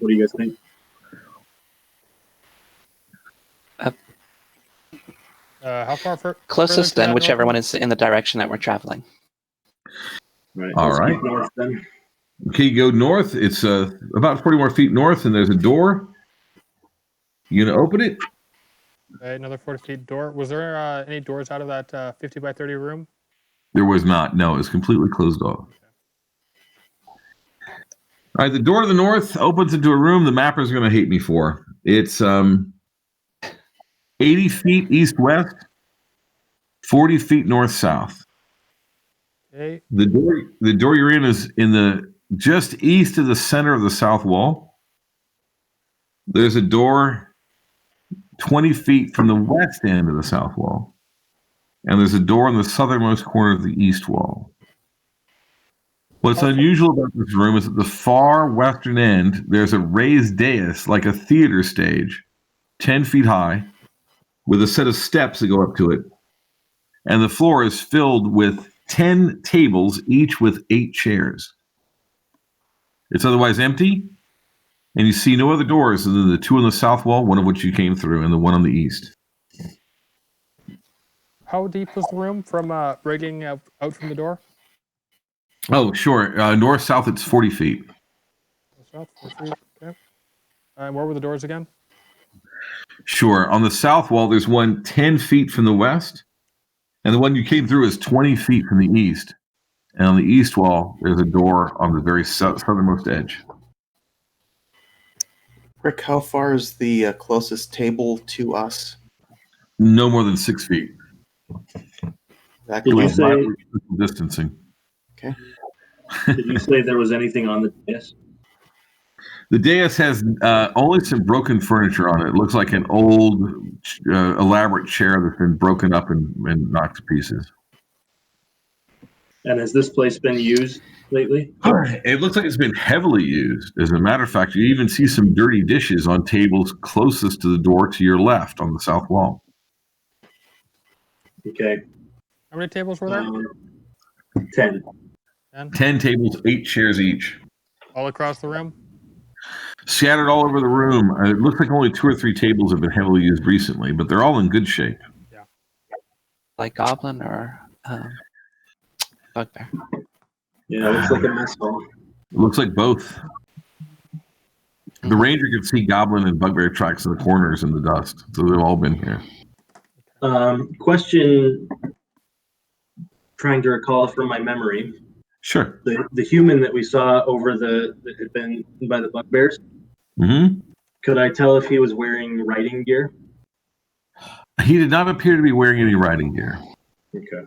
Speaker 1: do you guys think?
Speaker 5: How far for
Speaker 2: Closest,
Speaker 5: further to
Speaker 2: then
Speaker 5: that
Speaker 2: whichever
Speaker 5: north
Speaker 2: one is in the direction that we're traveling.
Speaker 1: Right.
Speaker 3: All
Speaker 1: let's
Speaker 3: right.
Speaker 1: keep north then.
Speaker 3: Okay, you go north. It's about 40 more feet north, and there's a door. You gonna open it?
Speaker 5: Okay, another 40 feet door. Was there any doors out of that 50 by 30 room?
Speaker 3: There was not. No, it's completely closed off. All right, the door to the north opens into a room the mapper's going to hate me for. It's 80 feet east-west, 40 feet north-south.
Speaker 5: Okay.
Speaker 3: The door you're in is in the just east of the center of the south wall. There's a door 20 feet from the west end of the south wall. And there's a door on the southernmost corner of the east wall. What's unusual about this room is at the far western end, there's a raised dais like a theater stage, 10 feet high, with a set of steps that go up to it. And the floor is filled with 10 tables, each with 8 chairs. It's otherwise empty, and you see no other doors other than the 2 on the south wall, one of which you came through, and the one on the east.
Speaker 5: How deep was the room from rigging out from the door?
Speaker 3: Oh, sure. North-south, it's 40 feet.
Speaker 5: South, 4 feet. Okay. And where were the doors again?
Speaker 3: Sure. On the south wall, there's one 10 feet from the west, and the one you came through is 20 feet from the east. And on the east wall, there's a door on the very southernmost edge.
Speaker 4: Rick, how far is the closest table to us?
Speaker 3: No more than 6 feet.
Speaker 4: That
Speaker 1: Did you
Speaker 4: close?
Speaker 1: say
Speaker 3: Distancing.
Speaker 1: did you say there was anything on the dais?
Speaker 3: The dais has only some broken furniture on it. It looks like an old, elaborate chair that's been broken up and knocked to pieces.
Speaker 1: And has this place been used lately?
Speaker 3: It looks like it's been heavily used. As a matter of fact, you even see some dirty dishes on tables closest to the door to your left on the south wall.
Speaker 1: Okay.
Speaker 5: How many tables were there?
Speaker 1: 10.
Speaker 3: 10 tables, 8 chairs each.
Speaker 5: All across the room?
Speaker 3: Scattered all over the room. It looks like only 2 or 3 tables have been heavily used recently, but they're all in good shape.
Speaker 2: Like Goblin or Bugbear.
Speaker 1: Yeah, it looks like a mess hall.
Speaker 3: It looks like both. The ranger could see Goblin and Bugbear tracks in the corners in the dust, so they've all been here.
Speaker 1: Question, trying to recall from my memory.
Speaker 3: Sure.
Speaker 1: The human that we saw that had been by the bugbears.
Speaker 3: Mm-hmm.
Speaker 1: Could I tell if he was wearing riding gear?
Speaker 3: He did not appear to be wearing any riding gear.
Speaker 1: Okay.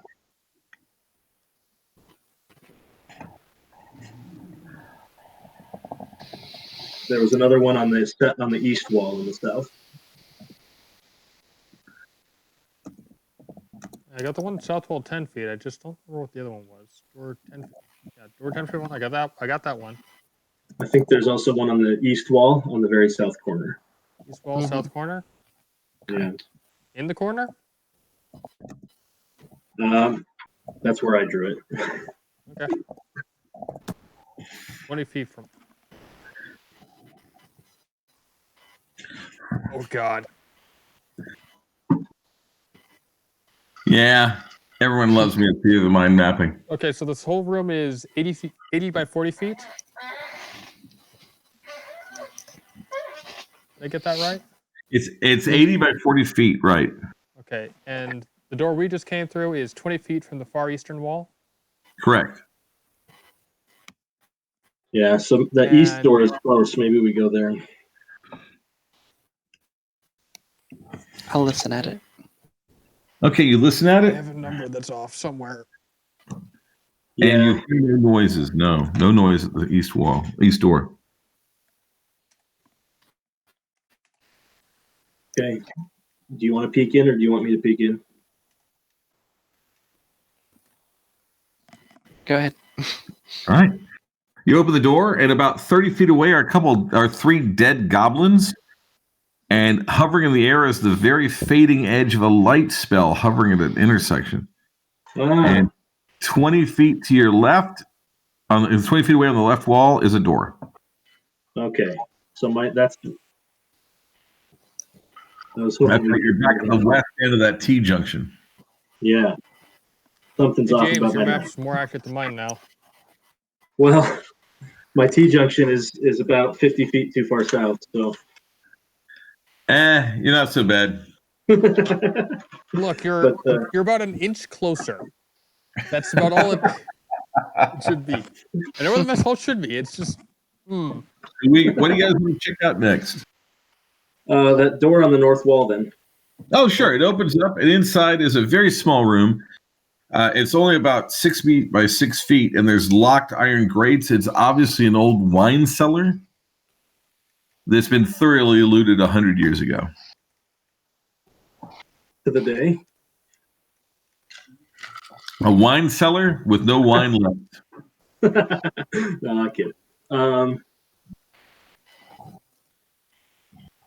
Speaker 1: There was another one on the east wall in the south.
Speaker 5: I got the one south wall 10 feet. I just don't remember what the other one was. Door 10 feet. Yeah, door 10 feet one. I got that one.
Speaker 1: I think there's also one on the east wall on the very south corner.
Speaker 5: East wall, south corner.
Speaker 1: Yeah.
Speaker 5: In the corner.
Speaker 1: That's where I drew it.
Speaker 5: Okay. 20 feet from. Oh God.
Speaker 3: Yeah, everyone loves me at the other mind mapping.
Speaker 5: Okay, so this whole room is 80 feet, 80 by 40 feet. Did I get that right?
Speaker 3: It's 80 by 40 feet, right?
Speaker 5: Okay, and the door we just came through is 20 feet from the far eastern wall.
Speaker 3: Correct.
Speaker 1: Yeah, so the east door is close. Maybe we go there.
Speaker 2: I'll listen at it.
Speaker 3: Okay, you listen at
Speaker 5: I
Speaker 3: it,
Speaker 5: have a number that's off somewhere.
Speaker 3: and
Speaker 1: Yeah.
Speaker 3: you hear no noises. No noise at the east door.
Speaker 1: Okay. Do you want to peek in, or do you want me to peek in?
Speaker 2: Go ahead.
Speaker 3: All right. You open the door, and about 30 feet away are three dead goblins. And hovering in the air is the very fading edge of a light spell hovering at an intersection. And 20 feet to your left, 20 feet away on the left wall, is a door.
Speaker 1: Okay. So that's.
Speaker 3: That's like you're back at the west end of that T junction.
Speaker 1: Yeah. Something's off
Speaker 5: James,
Speaker 1: about
Speaker 5: your
Speaker 1: that.
Speaker 5: map's more accurate than mine now.
Speaker 1: Well, my T junction is about 50 feet too far south, so.
Speaker 3: You're not so bad.
Speaker 5: Look, you're about an inch closer. That's about all it should be. I know where the mess hall should be. It's just.
Speaker 3: What do you guys want to check out next?
Speaker 1: That door on the north wall, then.
Speaker 3: Oh, sure. It opens up, and inside is a very small room. It's only about 6 feet by 6 feet, and there's locked iron grates. It's obviously an old wine cellar that's been thoroughly looted 100 years ago.
Speaker 1: To the day.
Speaker 3: A wine cellar with no wine left.
Speaker 1: No, I kid.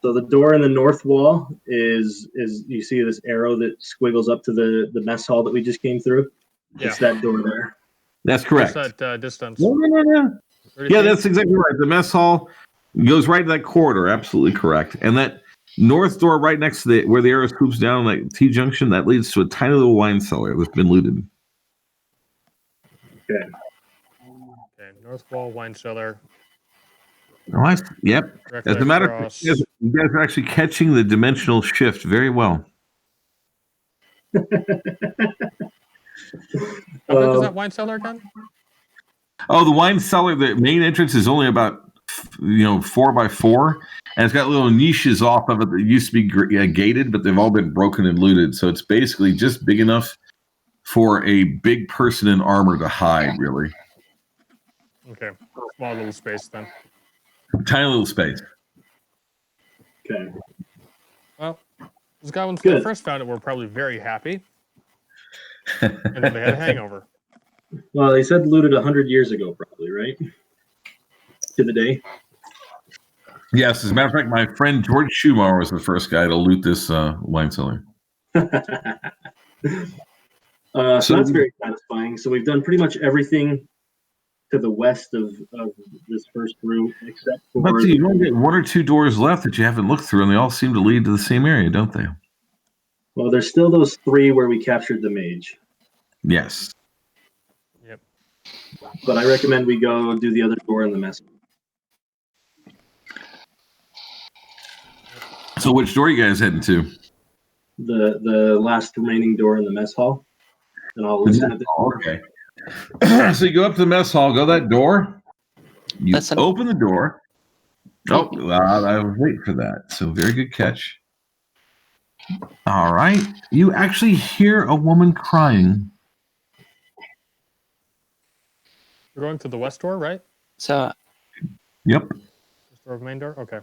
Speaker 1: So the door in the north wall is you see this arrow that squiggles up to the mess hall that we just came through.
Speaker 5: Yeah.
Speaker 1: It's that door there.
Speaker 3: That's correct.
Speaker 5: What's that distance?
Speaker 3: No.
Speaker 5: 30
Speaker 3: Yeah,
Speaker 5: feet?
Speaker 3: that's exactly right. The mess hall goes right to that corridor. Absolutely correct. And that north door right next to where the arrow swoops down, like T junction, that leads to a tiny little wine cellar that's been looted.
Speaker 1: Okay.
Speaker 5: Okay, north wall wine cellar.
Speaker 3: Oh, yep.
Speaker 5: Directly
Speaker 3: As a matter of fact,
Speaker 5: across.
Speaker 3: you guys are actually catching the dimensional shift very well.
Speaker 5: How big is that wine cellar again?
Speaker 3: Oh, the wine cellar, the main entrance is only about 4 by 4, and it's got little niches off of it that used to be gated, but they've all been broken and looted. So it's basically just big enough for a big person in armor to hide, really.
Speaker 5: Okay, small little space then.
Speaker 3: Tiny little space.
Speaker 1: Okay.
Speaker 5: Well, those goblins
Speaker 1: Good.
Speaker 5: when they first found it were probably very happy, and then they had a hangover.
Speaker 1: Well, he said looted 100 years ago, probably, right? To the day.
Speaker 3: Yes, as a matter of fact, my friend George Schumacher was the first guy to loot this wine cellar.
Speaker 1: So that's very satisfying. So we've done pretty much everything to the west of this first room, except for.
Speaker 3: But see, you only get 1 or 2 doors left that you haven't looked through, and they all seem to lead to the same area, don't they?
Speaker 1: Well, there's still those 3 where we captured the mage.
Speaker 3: Yes.
Speaker 5: Yep.
Speaker 1: But I recommend we go do the other door in the mess.
Speaker 3: So which door are you guys heading to?
Speaker 1: The last remaining door in the mess hall. And I'll listen at the
Speaker 3: Oh, okay. So you go up to the mess hall, go that door. You
Speaker 2: Listen.
Speaker 3: open the door. Oh, I was waiting for that. So very good catch. All right. You actually hear a woman crying.
Speaker 5: We're going to the west door, right?
Speaker 2: So
Speaker 3: Yep.
Speaker 5: West door of main door? Okay.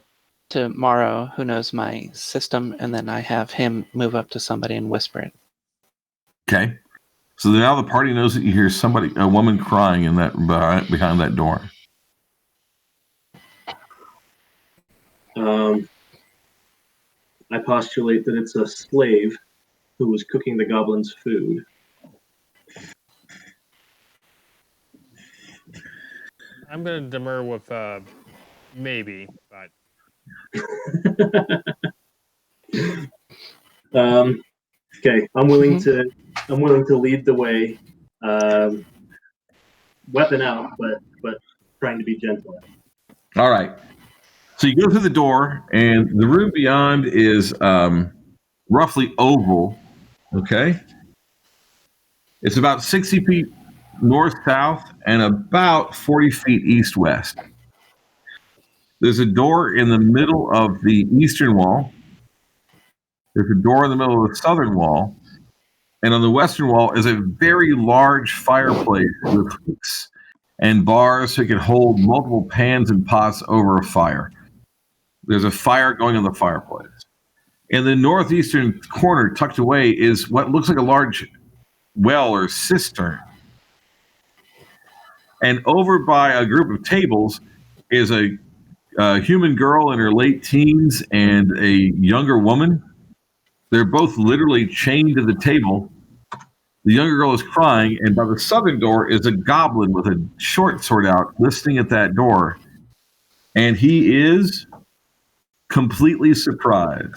Speaker 2: to Morrow, who knows my system, and then I have him move up to somebody and whisper it.
Speaker 3: Okay. So now the party knows that you hear a woman crying in that behind that door.
Speaker 1: I postulate that it's a slave who was cooking the goblins' food.
Speaker 5: I'm going to demur with maybe, but
Speaker 1: Okay, I'm willing to lead the way. Weapon out, but trying to be gentle.
Speaker 3: All right. So you go through the door, and the room beyond is roughly oval. Okay. It's about 60 feet north-south and about 40 feet east-west. There's a door in the middle of the eastern wall. There's a door in the middle of the southern wall. And on the western wall is a very large fireplace with hooks and bars so it can hold multiple pans and pots over a fire. There's a fire going on the fireplace. In the northeastern corner, tucked away, is what looks like a large well or cistern. And over by a group of tables is a human girl in her late teens and a younger woman. They're both literally chained to the table. The younger girl is crying, and by the southern door is a goblin with a short sword out, listening at that door. And he is completely surprised.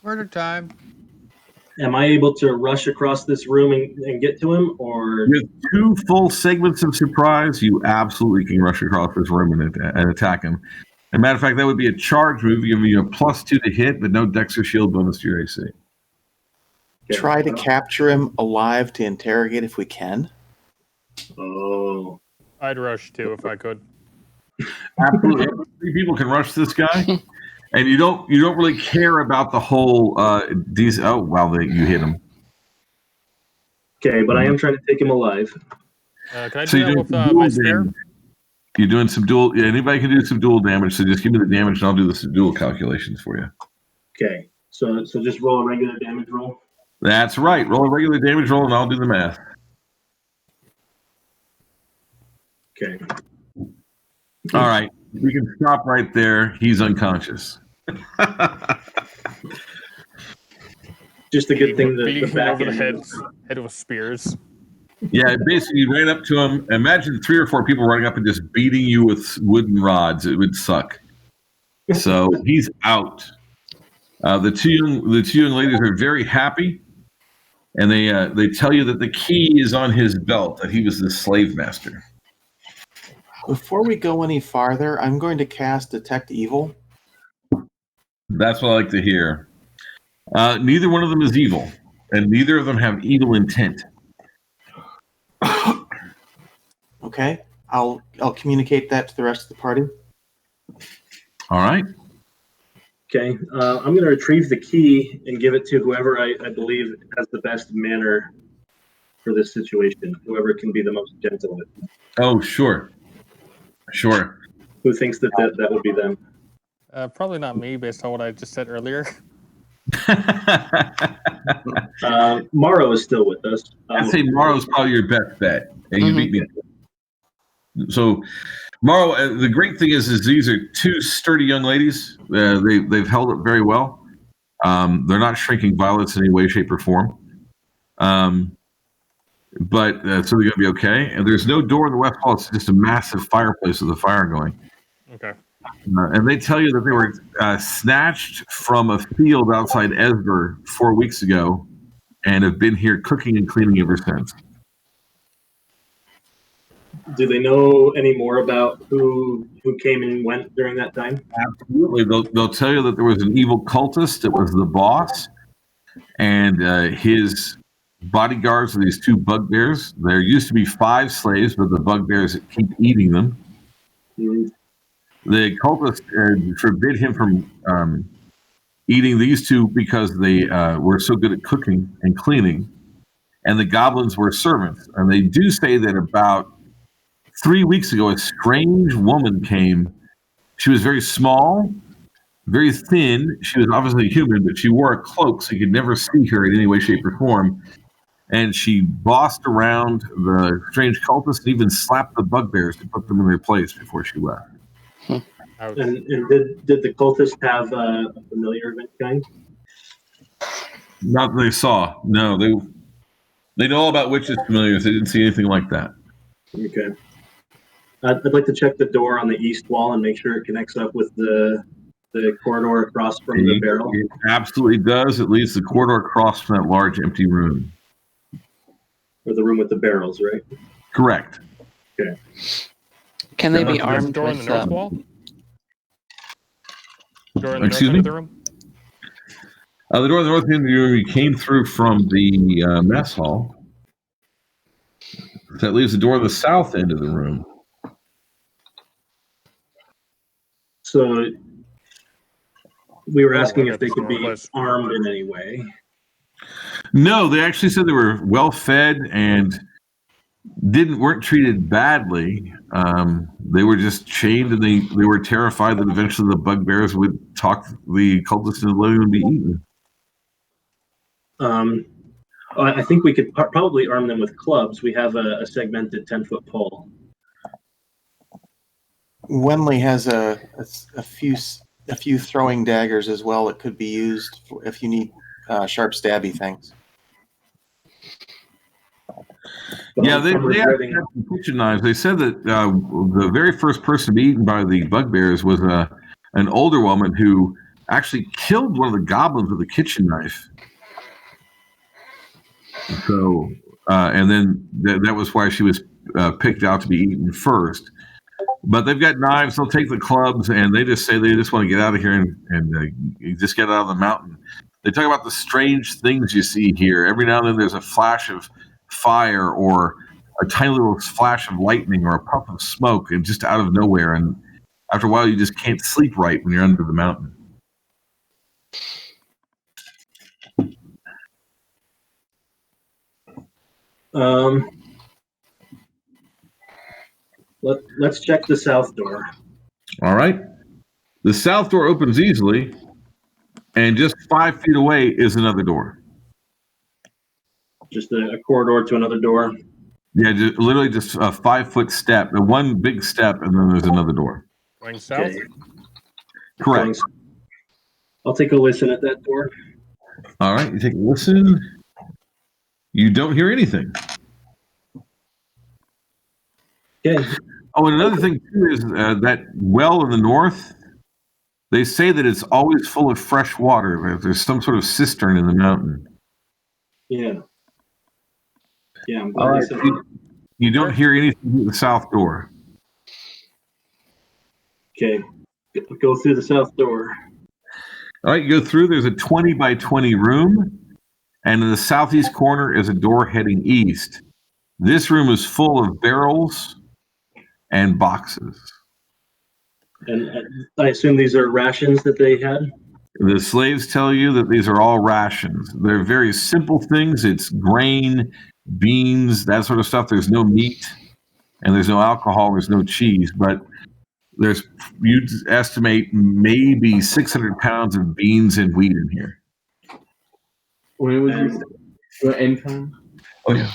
Speaker 5: murder time.
Speaker 1: Am I able to rush across this room and get to him, or
Speaker 3: With 2 full segments of surprise, you absolutely can rush across this room and attack him. As a matter of fact, that would be a charge move, giving you a +2 to hit, but no dex or shield bonus to your AC.
Speaker 4: Try to capture him alive to interrogate if we can.
Speaker 1: Oh,
Speaker 5: I'd rush too if I could.
Speaker 3: Absolutely, 3 people can rush this guy, and you don't really care about the whole these. Oh wow, you hit him.
Speaker 1: okay, but I am trying to take him alive.
Speaker 5: Can I
Speaker 3: So
Speaker 5: do
Speaker 3: you're
Speaker 5: that
Speaker 3: doing
Speaker 5: with
Speaker 3: some
Speaker 5: my
Speaker 3: dual
Speaker 5: spear?
Speaker 3: damage. You're doing some dual. Yeah, anybody can do some dual damage. So just give me the damage, and I'll do the dual calculations for you.
Speaker 1: Okay, so just roll a regular damage roll.
Speaker 3: That's right. Roll a regular damage roll, and I'll do the math.
Speaker 1: Okay.
Speaker 3: All right. We can stop right there. He's unconscious.
Speaker 1: Just a good thing that
Speaker 5: Beating
Speaker 1: the
Speaker 5: him
Speaker 1: back
Speaker 5: over the
Speaker 1: end.
Speaker 5: head with spears.
Speaker 3: Yeah, basically, you ran up to him. Imagine 3 or 4 people running up and just beating you with wooden rods. It would suck. So he's out. The two young ladies are very happy, and they tell you that the key is on his belt, that he was the slave master.
Speaker 4: Before we go any farther, I'm going to cast Detect Evil.
Speaker 3: That's what I like to hear. Neither one of them is evil, and neither of them have evil intent.
Speaker 4: Okay, I'll communicate that to the rest of the party.
Speaker 3: All right.
Speaker 1: Okay, I'm going to retrieve the key and give it to whoever I believe has the best manner for this situation. Whoever can be the most gentle with me.
Speaker 3: Oh, sure. Sure.
Speaker 1: Who thinks that would be them?
Speaker 5: Probably not me, based on what I just said earlier.
Speaker 1: Morrow is still with us.
Speaker 3: I'd say Morrow's probably your best bet. And you beat me. So, Morrow, the great thing is these are 2 sturdy young ladies. They've held up very well. They're not shrinking violets in any way, shape, or form. But so they're going to be okay. And there's no door in the west wall. It's just a massive fireplace with a fire going.
Speaker 5: Okay.
Speaker 3: And they tell you that they were snatched from a field outside Esber 4 weeks ago and have been here cooking and cleaning ever since.
Speaker 1: Do they know any more about who came and went during that time?
Speaker 3: Absolutely. They'll tell you that there was an evil cultist that was the boss, and his bodyguards of these two bugbears. There used to be 5 slaves, but the bugbears keep eating them.
Speaker 1: Mm,
Speaker 3: The cultists forbid him from eating these two because they were so good at cooking and cleaning, and the goblins were servants. And they do say that about 3 weeks ago, a strange woman came. She was very small, very thin. She was obviously human, but she wore a cloak, so you could never see her in any way, shape, or form. And she bossed around the strange cultists and even slapped the bugbears to put them in their place before she left.
Speaker 5: Ouch.
Speaker 1: and did the cultists have a familiar of any kind?
Speaker 3: Not that they saw. No, they know all about witches familiars. They didn't see anything like that.
Speaker 1: Okay. I'd like to check the door on the east wall and make sure it connects up with the corridor across from the barrel.
Speaker 3: It absolutely does. It leads the corridor across from that large empty room.
Speaker 1: Or the room with the barrels, right?
Speaker 3: Correct.
Speaker 1: Okay.
Speaker 2: Can they be
Speaker 3: There's a
Speaker 2: armed
Speaker 5: door in the
Speaker 2: with?
Speaker 5: north wall? Door in the north
Speaker 3: Excuse
Speaker 5: end
Speaker 3: me?
Speaker 5: of the room?
Speaker 3: The door on the north end of the room, you came through from the mess hall. That leaves the door on the south end of the room.
Speaker 1: So we were asking
Speaker 5: Oh,
Speaker 1: if they could be
Speaker 5: place.
Speaker 1: armed in any way.
Speaker 3: No, they actually said they were well fed and weren't treated badly. They were just chained, and they were terrified that eventually the bugbears would talk the cultists into letting them be eaten.
Speaker 1: I think we could probably arm them with clubs. We have a segmented 10-foot pole.
Speaker 4: Wemley has a few throwing daggers as well that could be used if you need sharp stabby things.
Speaker 3: Yeah,
Speaker 1: I'm
Speaker 3: they
Speaker 1: regretting-
Speaker 3: actually had some kitchen knives. They said that the very first person to be eaten by the bugbears was an older woman who actually killed one of the goblins with a kitchen knife. So, and then that was why she was picked out to be eaten first. But they've got knives. They'll take the clubs, and they just say they just want to get out of here and just get out of the mountain. They talk about the strange things you see here. Every now and then there's a flash of fire or a tiny little flash of lightning or a puff of smoke, and just out of nowhere. And after a while, you just can't sleep right when you're under the mountain.
Speaker 1: Let's check the south door.
Speaker 3: All right. The south door opens easily, and just 5 feet away is another door.
Speaker 1: Just a corridor to another door.
Speaker 3: Yeah, literally just a 5-foot step, one big step, and then there's another door.
Speaker 5: Going south?
Speaker 1: Okay.
Speaker 3: Correct.
Speaker 1: I'll take a listen at that door.
Speaker 3: All right, you take a listen. You don't hear anything.
Speaker 1: Okay.
Speaker 3: Oh, and another thing too is that well in the north. They say that it's always full of fresh water. There's some sort of cistern in the mountain.
Speaker 1: Yeah. Yeah. I'm
Speaker 3: All
Speaker 1: glad
Speaker 3: right.
Speaker 1: they said-
Speaker 3: You don't hear anything at the south door.
Speaker 1: Okay. Go through the south door.
Speaker 3: All right, you go through. There's a 20 by 20 room, and in the southeast corner is a door heading east. This room is full of barrels and boxes.
Speaker 1: And I assume these are rations that they had.
Speaker 3: The slaves tell you that these are all rations. They're very simple things. It's grain, beans, that sort of stuff. There's no meat, and there's no alcohol. There's no cheese, but you'd estimate maybe 600 pounds of beans and wheat in here.
Speaker 6: When was your income?
Speaker 3: Oh yeah.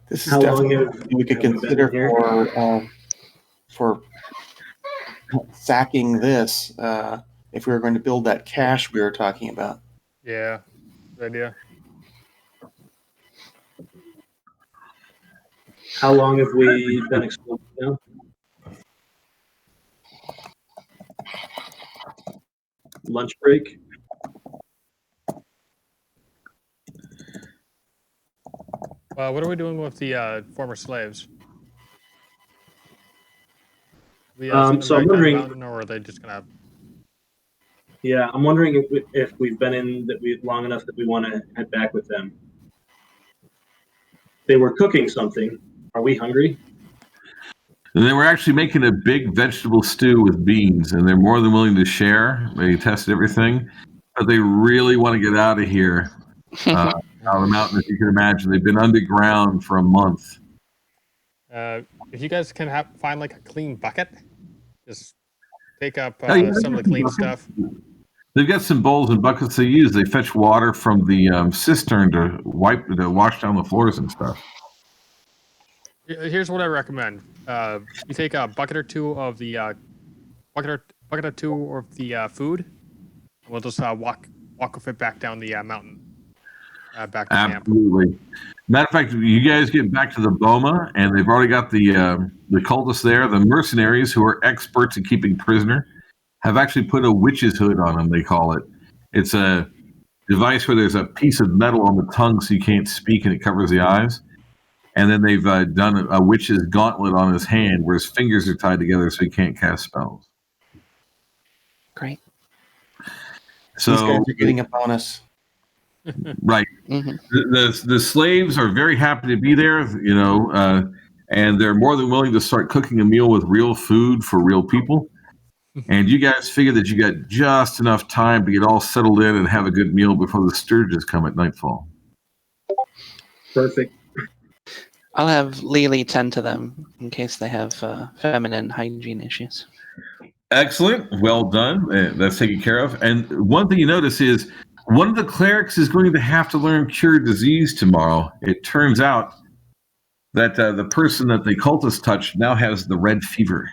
Speaker 4: This is
Speaker 1: How long
Speaker 4: definitely
Speaker 1: have-
Speaker 4: something we could
Speaker 1: have we been
Speaker 4: consider
Speaker 1: here?
Speaker 4: for sacking this if we were going to build that cache we were talking about.
Speaker 5: Yeah. Good idea.
Speaker 1: How long have we been exploring now? Lunch break.
Speaker 5: What are we doing with the former slaves? We send them
Speaker 1: So I'm
Speaker 5: back down the
Speaker 1: wondering-
Speaker 5: mountain, or are they just gonna?
Speaker 1: Yeah, I'm wondering if we've been in that we long enough that we want to head back with them. They were cooking something. Are we hungry?
Speaker 3: And they were actually making a big vegetable stew with beans, and they're more than willing to share. They tested everything, but they really want to get out of here, out of the mountain. If you can imagine, they've been underground for a month.
Speaker 5: If you guys can find like a clean bucket, just take up
Speaker 3: Oh, yeah,
Speaker 5: some of the clean stuff.
Speaker 3: They've got some bowls and buckets they use. They fetch water from the cistern to wash down the floors and stuff.
Speaker 5: Here's what I recommend. You take a bucket or two of the bucket or two of the food. We'll just walk with it back down the mountain, back to camp.
Speaker 3: Absolutely. Matter of fact, you guys get back to the Boma, and they've already got the cultists there. The mercenaries, who are experts at keeping prisoner, have actually put a witch's hood on them, they call it. It's a device where there's a piece of metal on the tongue so you can't speak and it covers the eyes. And then they've done a witch's gauntlet on his hand where his fingers are tied together so he can't cast spells.
Speaker 2: Great.
Speaker 3: So
Speaker 4: These guys are getting a bonus.
Speaker 3: right.
Speaker 2: Mm-hmm.
Speaker 3: The slaves are very happy to be there, and they're more than willing to start cooking a meal with real food for real people. And you guys figure that you got just enough time to get all settled in and have a good meal before the Sturges come at nightfall.
Speaker 1: Perfect.
Speaker 2: I'll have Lily tend to them in case they have feminine hygiene issues.
Speaker 3: Excellent. Well done. That's taken care of. And one thing you notice is one of the clerics is going to have to learn Cure Disease tomorrow. It turns out that the person that the cultists touched now has the red fever.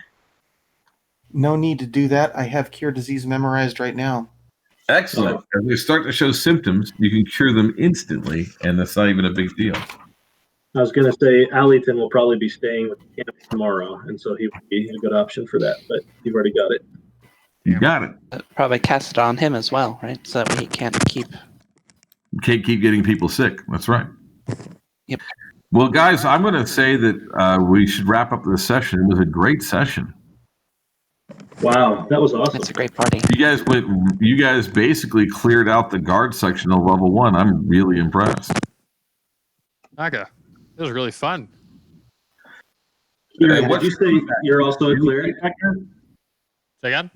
Speaker 4: No need to do that. I have Cure Disease memorized right now.
Speaker 3: Excellent. As they start to show symptoms, you can cure them instantly, and that's not even a big deal.
Speaker 1: I was going to say Allington will probably be staying with the camp tomorrow, and so he would be a good option for that, but you've already got it.
Speaker 3: You got it.
Speaker 2: Probably cast it on him as well, right? So that he can't keep.
Speaker 3: Can't keep getting people sick. That's right.
Speaker 2: Yep.
Speaker 3: Well, guys, I'm going to say that we should wrap up this session. It was a great session.
Speaker 1: Wow, that was awesome.
Speaker 2: It's a great party.
Speaker 3: You guys basically cleared out the guard section of level 1. I'm really impressed.
Speaker 5: Naga, it was really fun.
Speaker 1: Kieran,
Speaker 3: what's
Speaker 1: did you say you're also a cleric?
Speaker 5: Say again?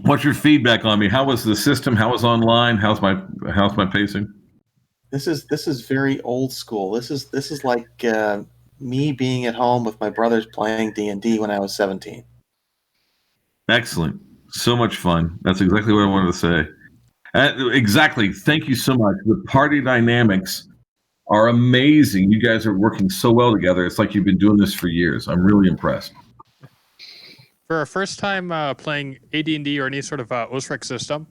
Speaker 3: What's your feedback on me? How was the system? How was online? How's my pacing?
Speaker 4: This is very old school. This is like me being at home with my brothers playing D&D when I was 17.
Speaker 3: Excellent. So much fun. That's exactly what I wanted to say. Exactly. Thank you so much. The party dynamics are amazing. You guys are working so well together. It's like you've been doing this for years. I'm really impressed.
Speaker 5: For our first time playing AD&D or any sort of OSREC system,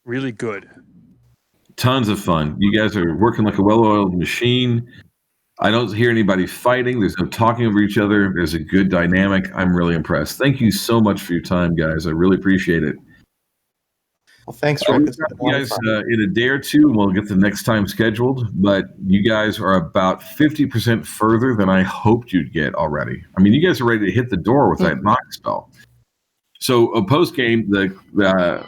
Speaker 5: really good.
Speaker 3: Tons of fun. You guys are working like a well-oiled machine. I don't hear anybody fighting. There's no talking over each other. There's a good dynamic. I'm really impressed. Thank you so much for your time, guys. I really appreciate it.
Speaker 4: Well, thanks,
Speaker 3: We'll
Speaker 4: Rick.
Speaker 3: get
Speaker 4: It's been a
Speaker 3: you
Speaker 4: lot of
Speaker 3: guys
Speaker 4: fun.
Speaker 3: in a day or two, and we'll get the next time scheduled. But you guys are about 50% further than I hoped you'd get already. I mean, you guys are ready to hit the door with that knock spell. So, post game, the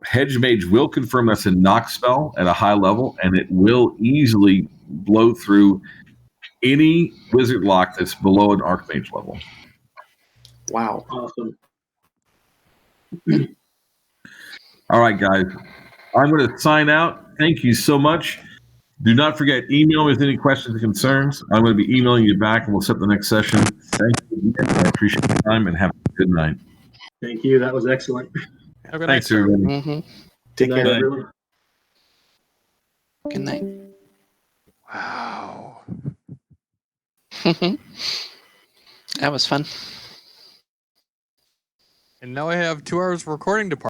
Speaker 3: Hedge Mage will confirm that's a knock spell at a high level, and it will easily blow through any wizard lock that's below an Archmage level.
Speaker 4: Wow.
Speaker 1: Awesome.
Speaker 3: All right, guys. I'm going to sign out. Thank you so much. Do not forget, email me with any questions or concerns. I'm going to be emailing you back, and we'll set the next session. Thank you again. I appreciate your time, and have a good night.
Speaker 1: Thank you. That was excellent.
Speaker 5: Have a good
Speaker 3: Thanks,
Speaker 5: night, sir.
Speaker 3: everybody.
Speaker 2: Mm-hmm.
Speaker 4: Take
Speaker 1: Good night,
Speaker 4: care.
Speaker 1: everyone.
Speaker 2: Good night.
Speaker 5: Wow.
Speaker 2: That was fun.
Speaker 5: And now I have 2 hours of recording to